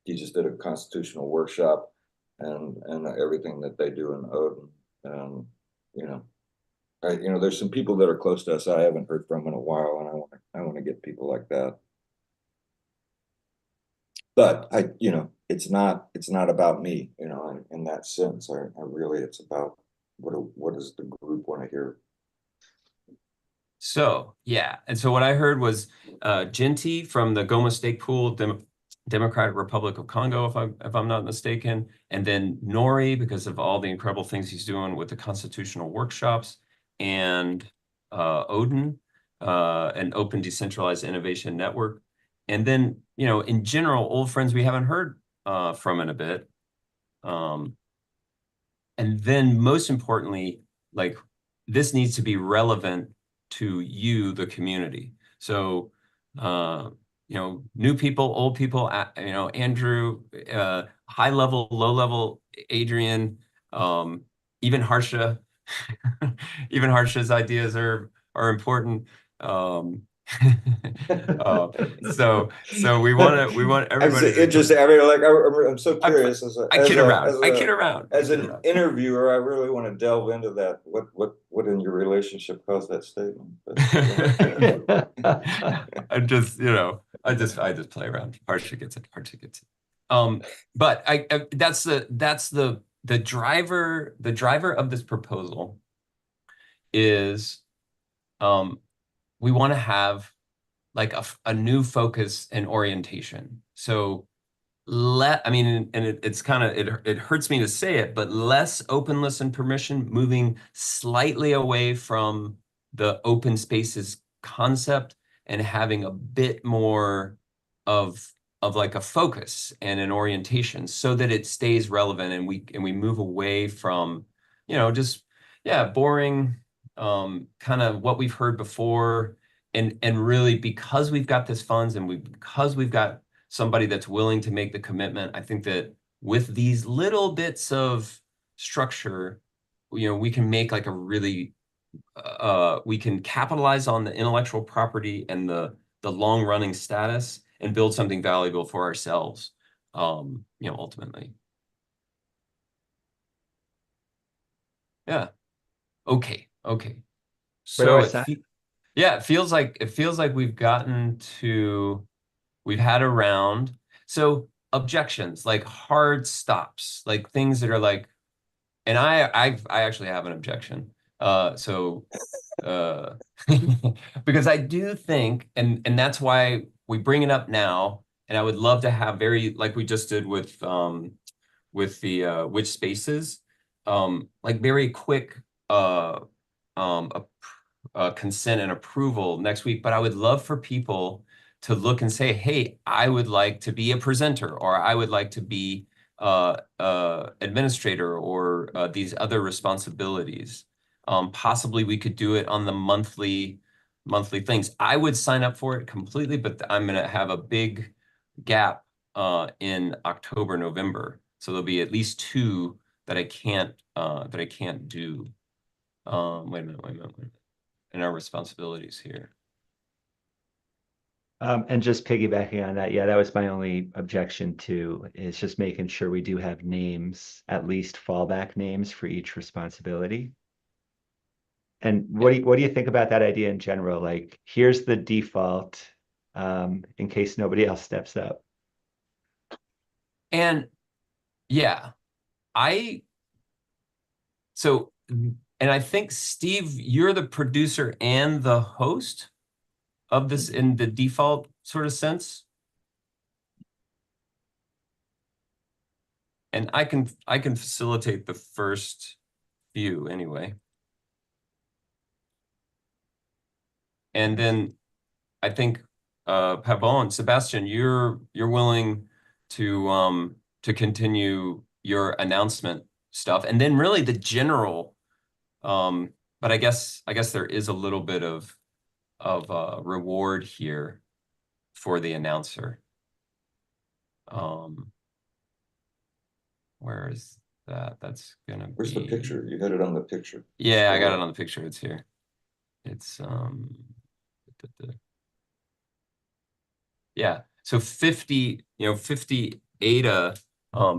he just did a constitutional workshop and everything that they do in Odin, and there's some people that are close to us I haven't heard from in a while, and I want to get people like that. But it's not about me, in that sense. I really, it's about what does the group want to hear. So yeah, and so what I heard was Ginty from the Goma Stake Pool Democratic Republic of Congo, if I'm not mistaken, and then Nori because of all the incredible things he's doing with the constitutional workshops, and Odin, an open decentralized innovation network, and then in general, old friends we haven't heard from in a bit, and then most importantly, like this needs to be relevant to you, the community. So new people, old people, Andrew, high level, low level, Adrian, even Harsha, even Harsha's ideas are important. So we want everybody. It's interesting. I mean, like I'm so curious. I kid around. As an interviewer, I really want to delve into that. What in your relationship caused that statement? I just play around. Harsha gets it. But that's the driver of this proposal is we want to have like a new focus and orientation. So it's kind of, it hurts me to say it, but less openness and permission, moving slightly away from the open spaces concept and having a bit more of like a focus and an orientation so that it stays relevant and we move away from, boring, kind of what we've heard before. And really, because we've got this funds and because we've got somebody that's willing to make the commitment, I think that with these little bits of structure, we can make like a really, we can capitalize on the intellectual property and the long running status and build something valuable for ourselves, ultimately. Yeah. Okay. So it feels like we've had a round. So objections, like hard stops, like things that are like, and I actually have an objection. Because I do think, and that's why we bring it up now, and I would love to have like we just did with the which spaces, like very quick consent and approval next week. But I would love for people to look and say, hey, I would like to be a presenter, or I would like to be administrator, or these other responsibilities. Possibly we could do it on the monthly things. I would sign up for it completely, but I'm going to have a big gap in October, November. So there'll be at least 2 that I can't do. Wait a minute. And our responsibilities here. And just piggybacking on that, yeah, that was my only objection too, is just making sure we do have names, at least fallback names for each responsibility. And what do you think about that idea in general? Like, here's the default, in case nobody else steps up. And yeah, and I think, Steve, you're the producer and the host of this in the default sort of sense. And I can facilitate the first few anyway. And then I think Pabon, Sebastian, you're willing to continue your announcement stuff, and then really the general. But I guess there is a little bit of reward here for the announcer. Where is that? That's gonna be. Where's the picture? You got it on the picture. Yeah, I got it on the picture. It's here. It's yeah. So 50 ADA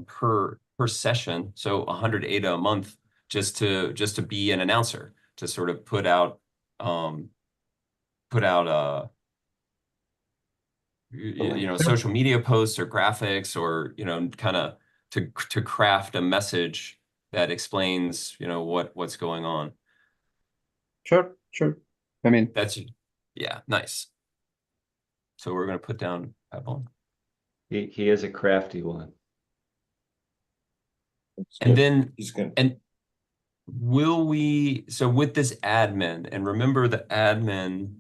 per session. So 100 ADA a month just to be an announcer, to sort of put out social media posts or graphics, or kind of to craft a message that explains what's going on. Sure. I mean, That's, yeah, nice. So we're going to put down Pabon. He is a crafty one. And then, He's gonna. and will we, so with this admin, and remember the admin,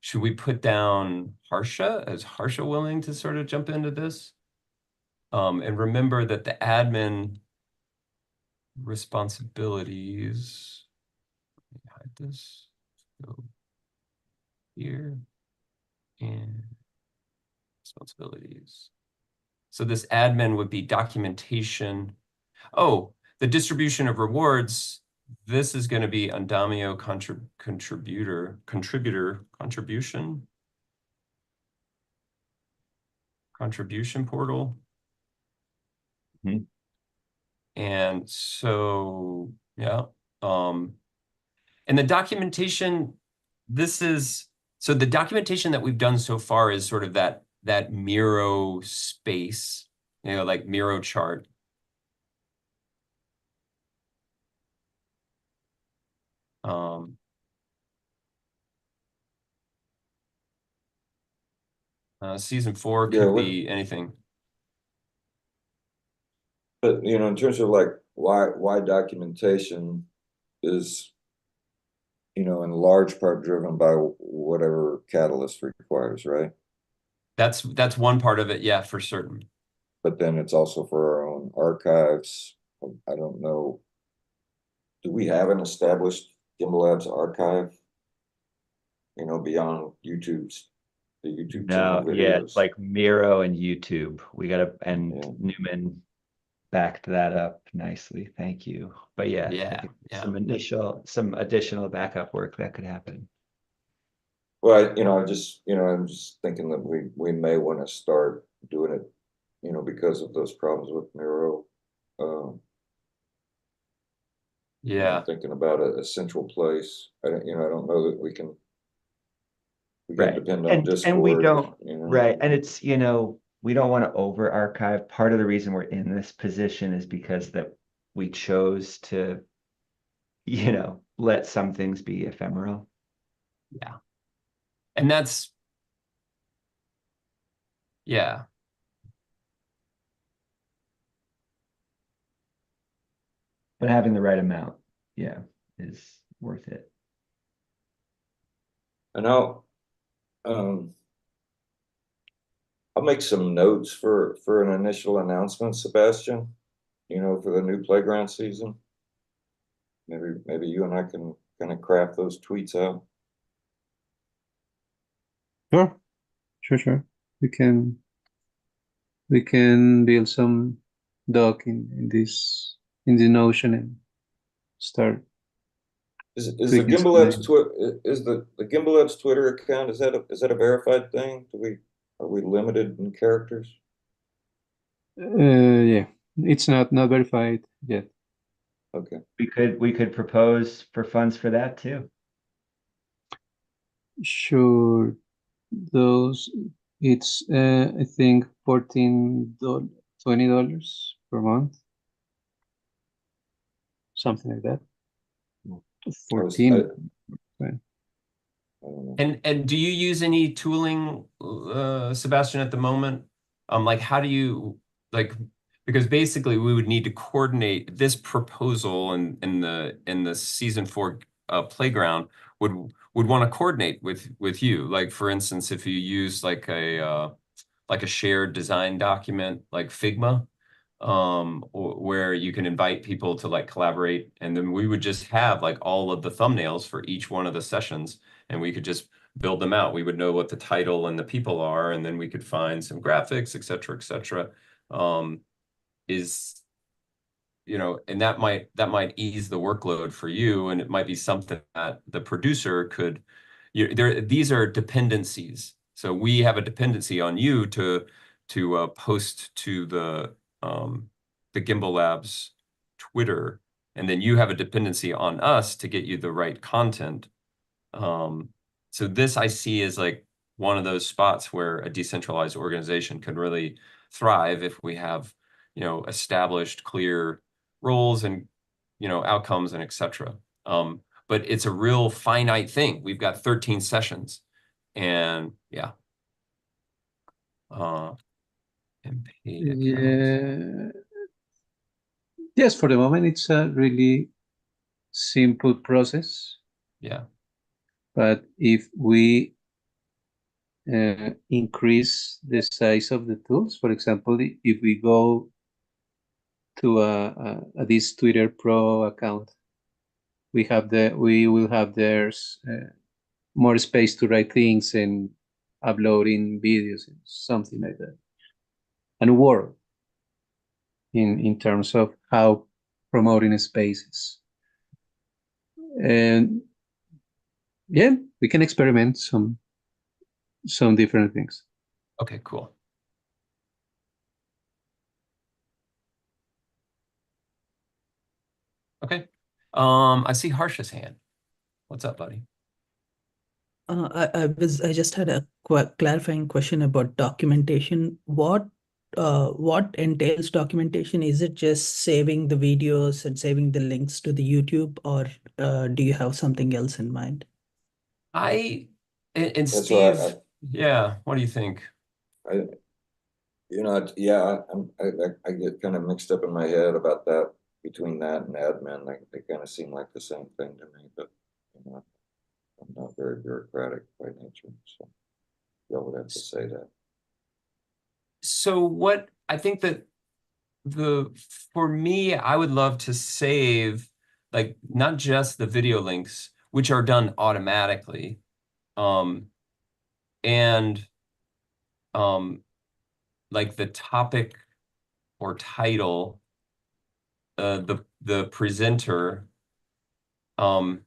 should we put down Harsha? Is Harsha willing to sort of jump into this? And remember that the admin responsibilities, let me hide this, go here, and responsibilities. So this admin would be documentation. Oh, the distribution of rewards. This is going to be Andamio contribution, contribution portal. Mhm. And so, yeah. And the documentation, this is, so the documentation that we've done so far is sort of that Miro space, you know, like Miro chart. Season 4 could be anything. But in terms of like why documentation is, in large part driven by whatever Catalyst requires, right? That's one part of it, yeah, for certain. But then it's also for our own archives. I don't know. Do we have an established Gimbalabs archive? Beyond the YouTube channel No, yeah, videos. it's like Miro and YouTube. We gotta, and Yeah. Newman backed that up nicely. Thank you. But yeah, I Yeah, think yeah. some additional backup work that could happen. Well, I'm just thinking that we may want to start doing it, because of those problems with Miro. Yeah. Thinking about a central place. I don't know that we can Right. depend on Discord. And we don't, you know? right. And it's, we don't want to over archive. Part of the reason we're in this position is because that we chose to, let some things be ephemeral. Yeah. And that's, yeah. But having the right amount, yeah, is worth it. And I'll make some notes for an initial announcement, Sebastian, for the new playground season. Maybe you and I can kind of craft those tweets out. Sure. We can build some doc in the Notion and start. Is the Gimbalabs the Gimbalabs Twitter account, is that a verified thing? Are we limited in characters? Yeah, it's not verified yet. Okay. We could propose for funds for that too. Sure. Those, it's I think $20 per month, something like that. 14. I don't know. And do you use any tooling, Sebastian, at the moment? Like how do you, like, because basically we would need to coordinate this proposal in the season 4 playground would want to coordinate with you. Like for instance, if you use like a shared design document like Figma, where you can invite people to like collaborate, and then we would just have like all of the thumbnails for each one of the sessions, and we could just build them out. We would know what the title and the people are, and then we could find some graphics, et cetera, et cetera. And that might ease the workload for you, and it might be something that the producer could, these are dependencies. So we have a dependency on you to post to the Gimbalabs Twitter, and then you have a dependency on us to get you the right content. So this I see as like one of those spots where a decentralized organization can really thrive if we have, established clear roles and, outcomes and et cetera. But it's a real finite thing. We've got 13 sessions, and yeah. And paid accounts. Yeah. Yes, for the moment, it's a really simple process. Yeah. But if we increase the size of the tools, for example, if we go to this Twitter Pro account, we will have there's more space to write things and uploading videos and something like that, and work in terms of how promoting spaces. And yeah, we can experiment some different things. Okay, cool. Okay. I see Harsh's hand. What's up, buddy? I just had a clarifying question about documentation. What entails documentation? Is it just saving the videos and saving the links to the YouTube, or do you have something else in mind? And That's Steve, what yeah, what do you think? Yeah, I get kind of mixed up in my head about that, between that and admin. They kind of seem like the same thing to me, but I'm not very bureaucratic by nature, so y'all would have to say that. So what I think that for me, I would love to save like not just the video links, which are done automatically, and like the topic or title, the presenter, but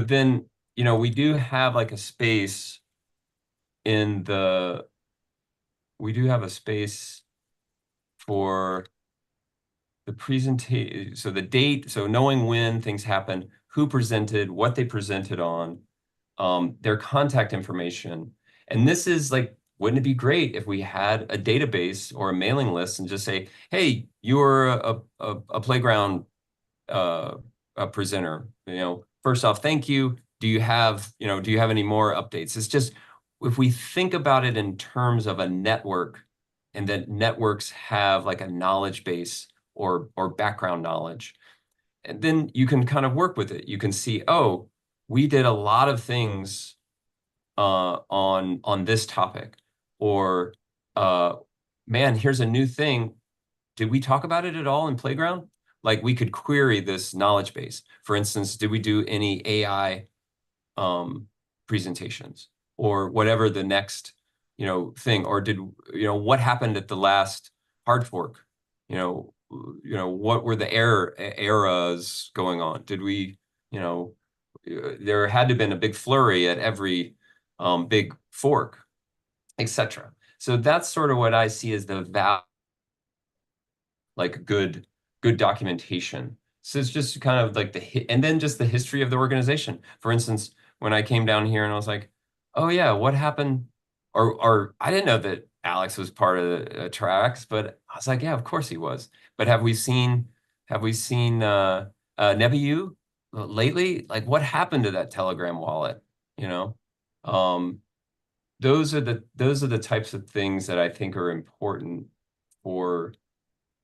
then we do have like a space for the presentation, so the date, so knowing when things happened, who presented, what they presented on, their contact information. And this is like, wouldn't it be great if we had a database or a mailing list and just say, hey, you're a playground a presenter. First off, thank you. Do you have any more updates? It's just, if we think about it in terms of a network, and that networks have like a knowledge base or background knowledge, and then you can kind of work with it. You can see, oh, we did a lot of things on this topic, or man, here's a new thing. Did we talk about it at all in Playground? Like, we could query this knowledge base. For instance, did we do any AI presentations, or whatever the next thing, or did what happened at the last hard fork? What were the eras going on? Did we there had to have been a big flurry at every big fork, etc. So that's sort of what I see as the value, like good documentation. So it's just kind of like and then just the history of the organization. For instance, when I came down here and I was like, oh yeah, what happened? Or I didn't know that Alex was part of the tracks, but I was like, yeah, of course he was. But have we seen Nebiu lately? Like, what happened to that Telegram wallet? Those are the types of things that I think are important for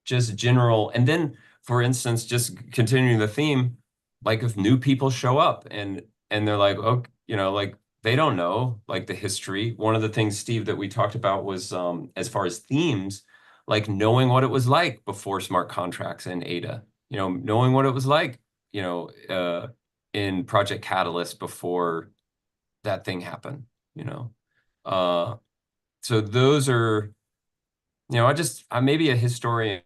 just general. And then, for instance, just continuing the theme, like if new people show up and they're like, oh, like they don't know like the history. One of the things, Steve, that we talked about was as far as themes, like knowing what it was like before smart contracts and ADA, knowing what it was like, in Project Catalyst before that thing happened, so those are, I may be a historian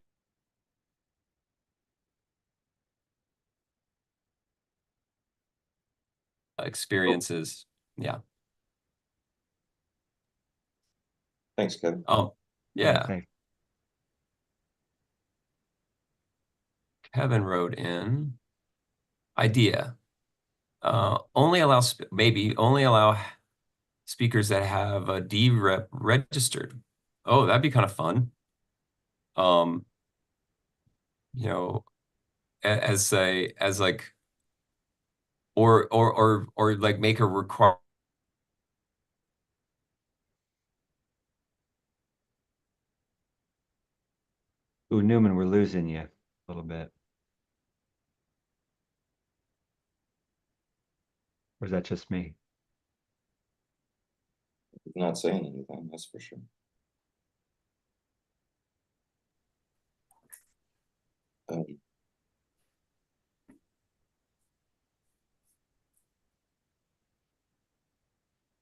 experiences. Yeah. Thanks, Kevin. Yeah. Thanks. Kevin wrote in idea. Only allow speakers that have a D-Rep registered. Oh, that'd be kind of fun. As like, or like make a require Ooh, Newman, we're losing you a little bit. Or is that just me? He's not saying anything, that's for sure.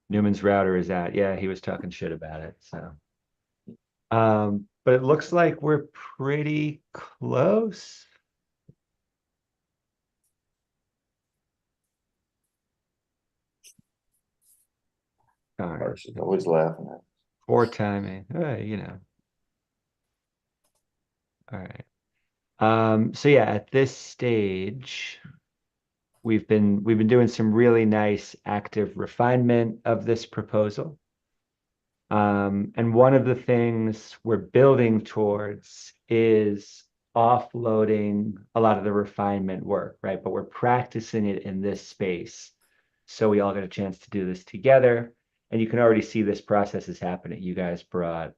Newman's router is out. Yeah, he was talking shit about it. So, but it looks like we're pretty close. All right. Harsh is always laughing at us. Poor timing. You know. All right. So yeah, at this stage, we've been doing some really nice active refinement of this proposal. And one of the things we're building towards is offloading a lot of the refinement work, right? But we're practicing it in this space. So we all get a chance to do this together. And you can already see this process is happening. You guys brought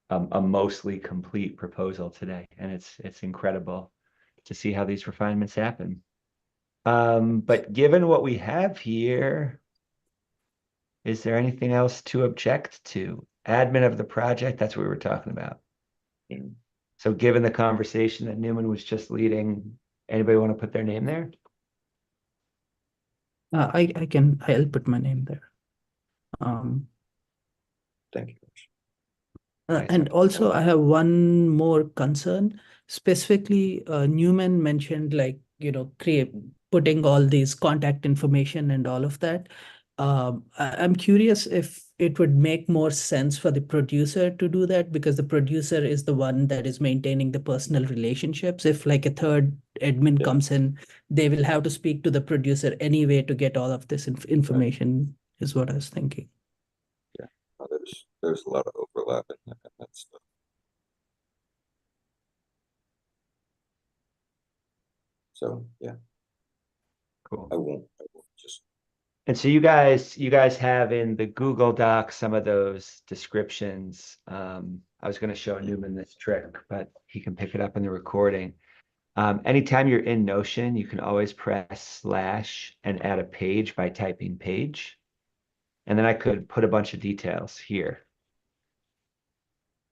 a mostly complete proposal today, and it's incredible to see how these refinements happen. But given what we have here, is there anything else to object to? Admin of the project, that's what we were talking about. Yeah. So given the conversation that Newman was just leading, anybody want to put their name there? I'll put my name there. Thank you. And also, I have one more concern. Specifically, Newman mentioned putting all these contact information and all of that. I'm curious if it would make more sense for the producer to do that, because the producer is the one that is maintaining the personal relationships. If like a third admin comes in, they will have to speak to the producer anyway to get all of this information, is what I was thinking. There's a lot of overlap in that stuff. So yeah, Cool. I won't just. And so you guys have in the Google Doc some of those descriptions. I was going to show Newman this trick, but he can pick it up in the recording. Anytime you're in Notion, you can always press / and add a page by typing page. And then I could put a bunch of details here.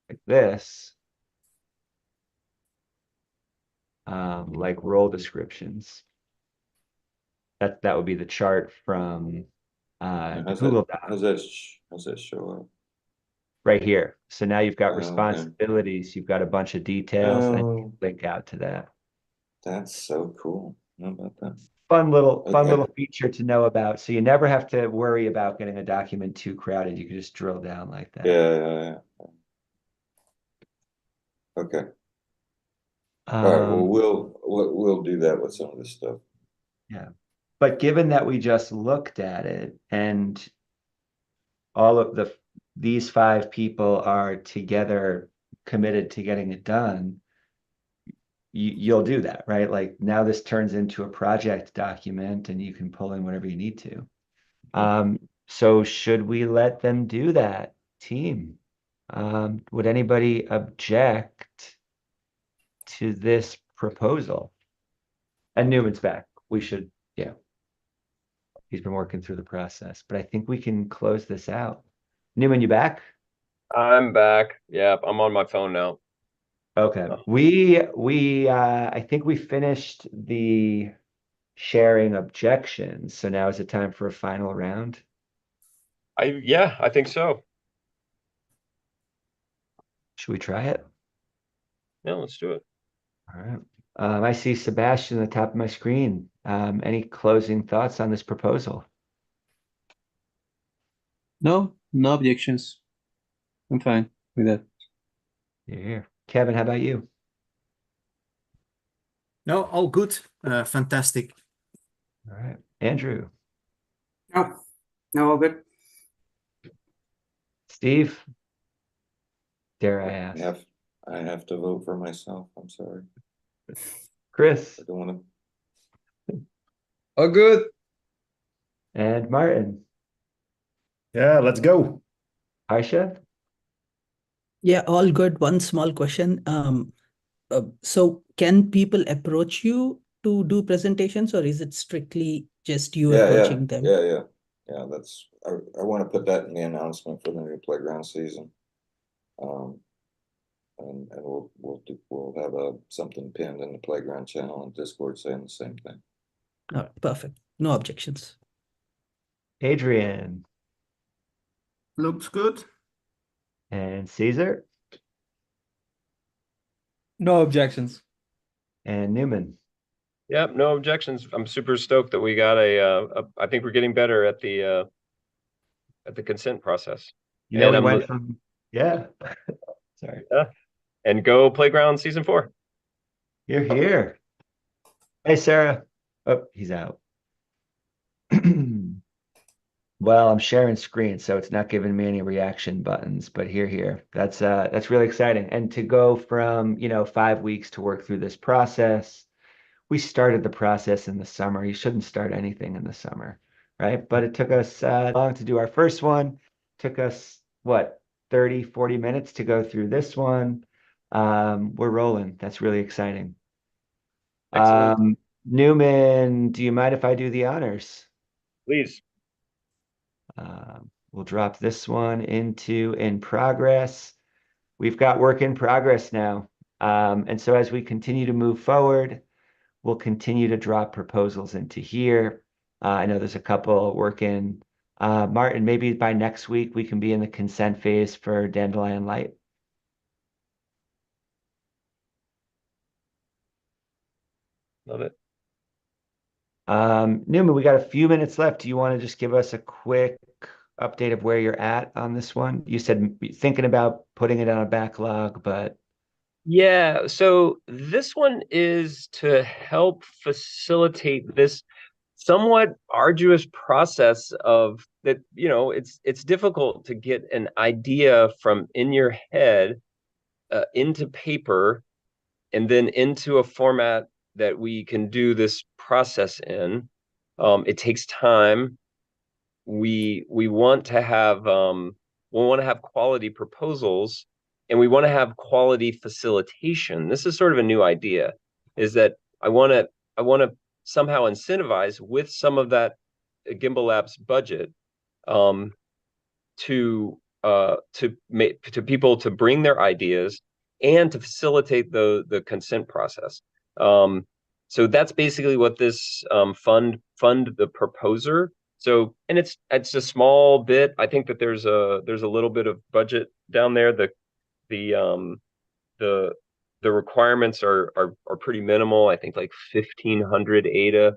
Like this. Like role descriptions. That would be the chart from the Google Doc. How's that show up? Right here. So now you've got Okay. responsibilities, you've got a bunch of details, and you Oh, can link out to that. that's so cool. How about that? Fun little Okay. feature to know about. So you never have to worry about getting a document too crowded. You can just drill down like that. Yeah. Okay. All right. Well, we'll do that with some of this stuff. Yeah. But given that we just looked at it and all of these 5 people are together committed to getting it done, you'll do that, right? Like now this turns into a project document and you can pull in whatever you need to. So should we let them do that, team? Would anybody object to this proposal? And Newman's back. We should, yeah. He's been working through the process, but I think we can close this out. Newman, you back? I'm back. Yeah, I'm on my phone now. Okay. I think we finished the sharing objections. So now is it time for a final round? Yeah, I think so. Should we try it? Yeah, let's do it. All right. I see Sebastian at the top of my screen. Any closing thoughts on this proposal? No objections. I'm fine with that. Yeah. Kevin, how about you? No, all good. Fantastic. All right. Andrew. No, all good. Steve? Dare I ask? I have to vote for myself. I'm sorry. Chris? I don't want to. All good. And Martin? Yeah, let's go. Aisha? Yeah, all good. One small question. So can people approach you to do presentations, or is it strictly just you approaching them? Yeah. That's I want to put that in the announcement for the new playground season. And we'll have something pinned in the playground channel and Discord saying the same thing. All right, perfect. No objections. Adrian Looks good. and Caesar No objections. and Newman. Yep, no objections. I'm super stoked that we got I think we're getting better at the consent process. You know, And we I'm- went from, yeah. Sorry. And go Playground Season 4. You're here. Hey, Sarah. Oh, he's out. Well, I'm sharing screen, so it's not giving me any reaction buttons, but here. That's really exciting. And to go from, 5 weeks to work through this process, we started the process in the summer. You shouldn't start anything in the summer, right? But it took us long to do our first one. Took us, what, 30, 40 minutes to go through this one. We're rolling. That's really exciting. Excellent. Newman, do you mind if I do the honors? Please. We'll drop this one into in progress. We've got work in progress now. And so as we continue to move forward, we'll continue to drop proposals into here. I know there's a couple working. Martin, maybe by next week we can be in the consent phase for Dandelion Light. Love it. Newman, we got a few minutes left. Do you want to just give us a quick update of where you're at on this one? You said thinking about putting it on a backlog, but Yeah, so this one is to help facilitate this somewhat arduous process of that, it's difficult to get an idea from in your head into paper and then into a format that we can do this process in. It takes time. We want to have quality proposals, and we want to have quality facilitation. This is sort of a new idea, is that I want to somehow incentivize with some of that Gimbalabs budget to people to bring their ideas and to facilitate the consent process. So that's basically what this fund the proposer. So, and it's a small bit. I think that there's a little bit of budget down there. The requirements are pretty minimal. I think like 1,500 ADA,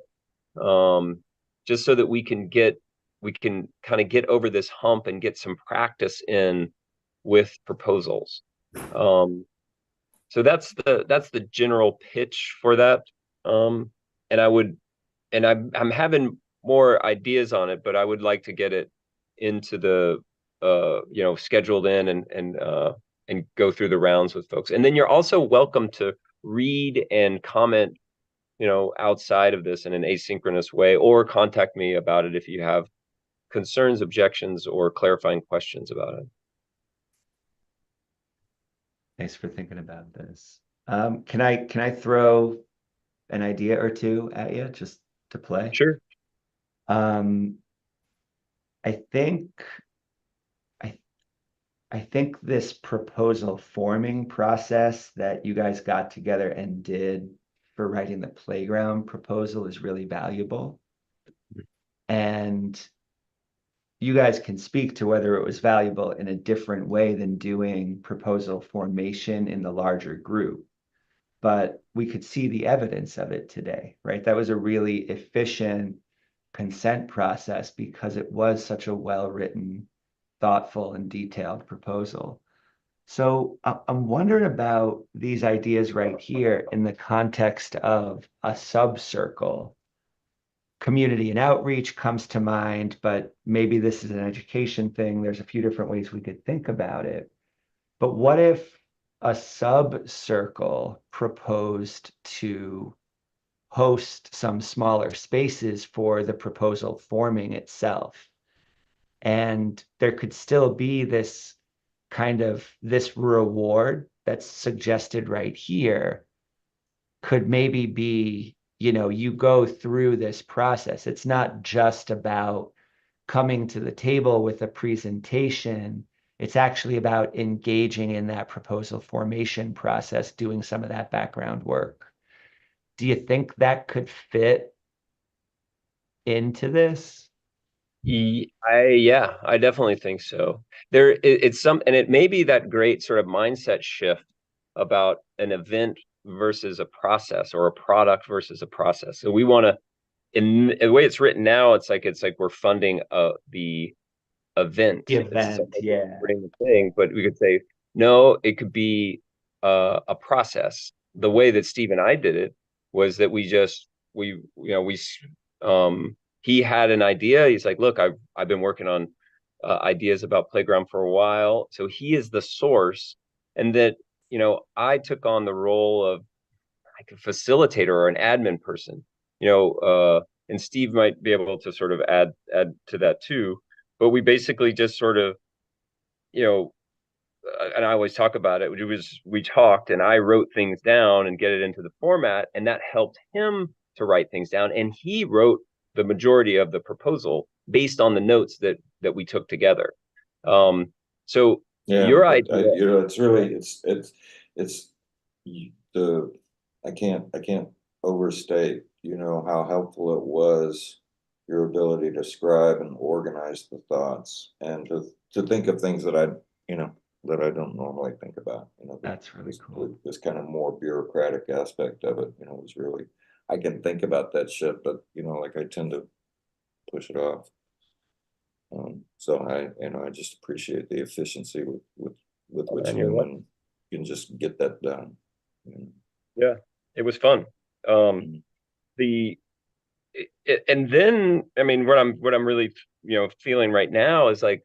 just so that we can kind of get over this hump and get some practice in with proposals. So that's the general pitch for that. And I'm having more ideas on it, but I would like to get it into the scheduled in and go through the rounds with folks. And then you're also welcome to read and comment, outside of this in an asynchronous way, or contact me about it if you have concerns, objections, or clarifying questions about it. thanks for thinking about this. Can I throw an idea or two at you just to play? Sure. I think this proposal forming process that you guys got together and did for writing the playground proposal is really valuable. And you guys can speak to whether it was valuable in a different way than doing proposal formation in the larger group. But we could see the evidence of it today, right? That was a really efficient consent process because it was such a well-written, thoughtful, and detailed proposal. So I'm wondering about these ideas right here in the context of a subcircle. Community and outreach comes to mind, but maybe this is an education thing. There's a few different ways we could think about it. But what if a sub-circle proposed to host some smaller spaces for the proposal forming itself? And there could still be this reward that's suggested right here could maybe be, you go through this process. It's not just about coming to the table with a presentation. It's actually about engaging in that proposal formation process, doing some of that background work. Do you think that could fit into this? Yeah, I definitely think so. It's and it may be that great sort of mindset shift about an event versus a process, or a product versus a process. So we want to, in the way it's written now, it's like we're funding the event. The event, yeah. The thing, but we could say no. It could be a process. The way that Steve and I did it was that he had an idea. He's like, look, I've been working on ideas about Playground for a while. So he is the source, and that I took on the role of like a facilitator or an admin person. And Steve might be able to sort of add to that too. But we basically just sort of, and I always talk about it. We talked, and I wrote things down and get it into the format, and that helped him to write things down. And he wrote the majority of the proposal based on the notes that we took together. So Yeah, your idea, it's really I can't overstate, how helpful it was, your ability to scribe and organize the thoughts, and to think of things that I don't normally think about. That's really cool. This kind of more bureaucratic aspect of it, was really, I can think about that shit, but like I tend to push it off. So I just appreciate the efficiency with which Newman can just get that done. Yeah, it was fun. And then, I mean, what I'm really feeling right now is like,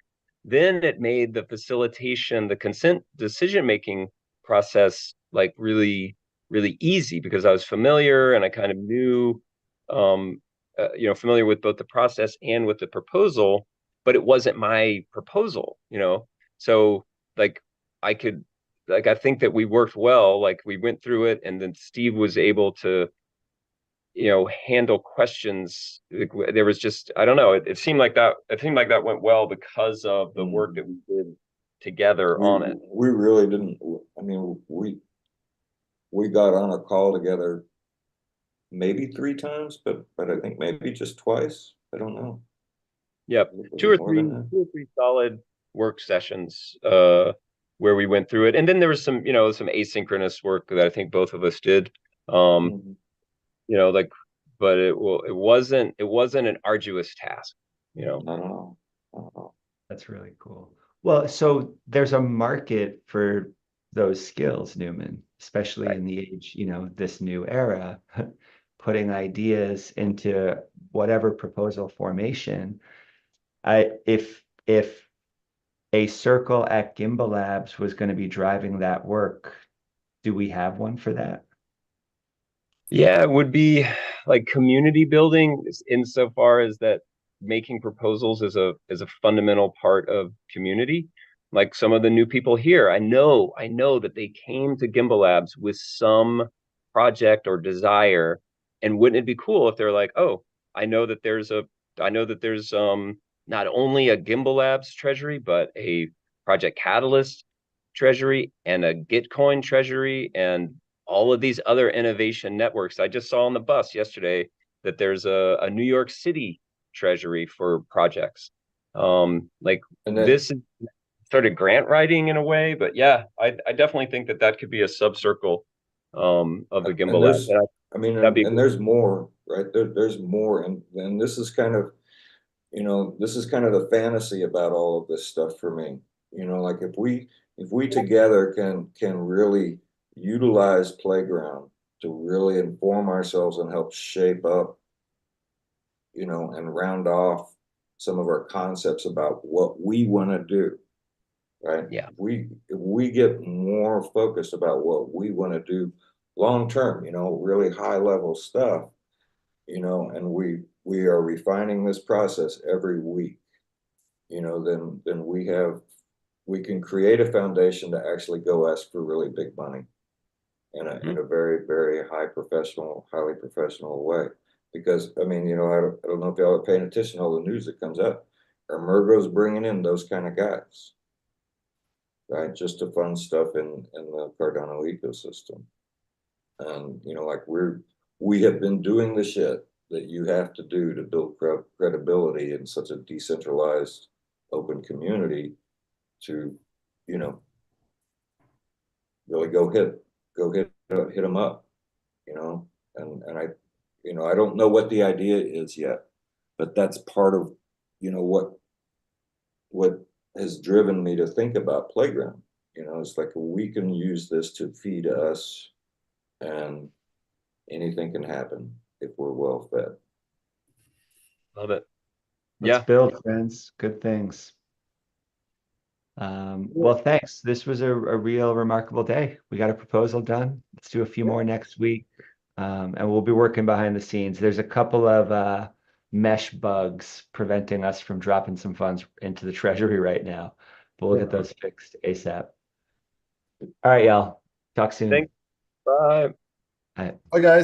then it made the facilitation, the consent decision making process like really, really easy, because I was familiar and I kind of knew, familiar with both the process and with the proposal, but it wasn't my proposal, So like I think that we worked well. Like we went through it, and then Steve was able to handle questions. There was just, I don't know, it seemed like that went well because of the work that we did together on it. We really didn't. I mean, we got on a call together maybe 3 times, but I think maybe just twice. I don't know. Yeah, two or three solid work sessions where we went through it, and then there was some some asynchronous work that I think both of us did. But it wasn't an arduous task, No. That's really cool. Well, so there's a market for those skills, Newman, especially in the age, this new era, putting ideas into whatever proposal formation. If a circle at Gimbalabs was going to be driving that work, do we have one for that? Yeah, it would be like community building, insofar as that making proposals is a fundamental part of community. Like some of the new people here, I know that they came to Gimbalabs with some project or desire, and wouldn't it be cool if they're like, oh, I know that there's not only a Gimbalabs treasury, but a Project Catalyst treasury and a Gitcoin treasury and all of these other innovation networks. I just saw on the bus yesterday that there's a New York City treasury for projects. This is sort of grant writing in a way, but yeah, I definitely think that could be a subcircle of the Gimbalabs. And there's more, right? There's more, and this is kind of, the fantasy about all of this stuff for me. Like if we together can really utilize Playground to really inform ourselves and help shape up, and round off some of our concepts about what we want to do, right? Yeah. If we get more focused about what we want to do long term, really high level stuff, and we are refining this process every week, then we have we can create a foundation to actually go ask for really big money in a very, very highly professional way. Because, I mean, you know, I don't know if y'all are paying attention to all the news that comes up. Emergo's bringing in those kind of guys, right? Just to fund stuff in the Cardano ecosystem. And, you know, like we have been doing the shit that you have to do to build credibility in such a decentralized, open community to, you know, really go hit them up, you know, and I, you know, I don't know what the idea is yet, but that's part of, you know, what has driven me to think about Playground. You know, it's like we can use this to feed us, and anything can happen if we're well fed. Love it. Let's build, friends. Good things. Well, thanks. This was a real remarkable day. We got a proposal done. Let's do a few more next week. And we'll be working behind the scenes. There's a couple of mesh bugs preventing us from dropping some funds into the treasury right now, but we'll get those fixed ASAP. All right, y'all. Talk soon. Thanks. Bye. All right. Bye, guys.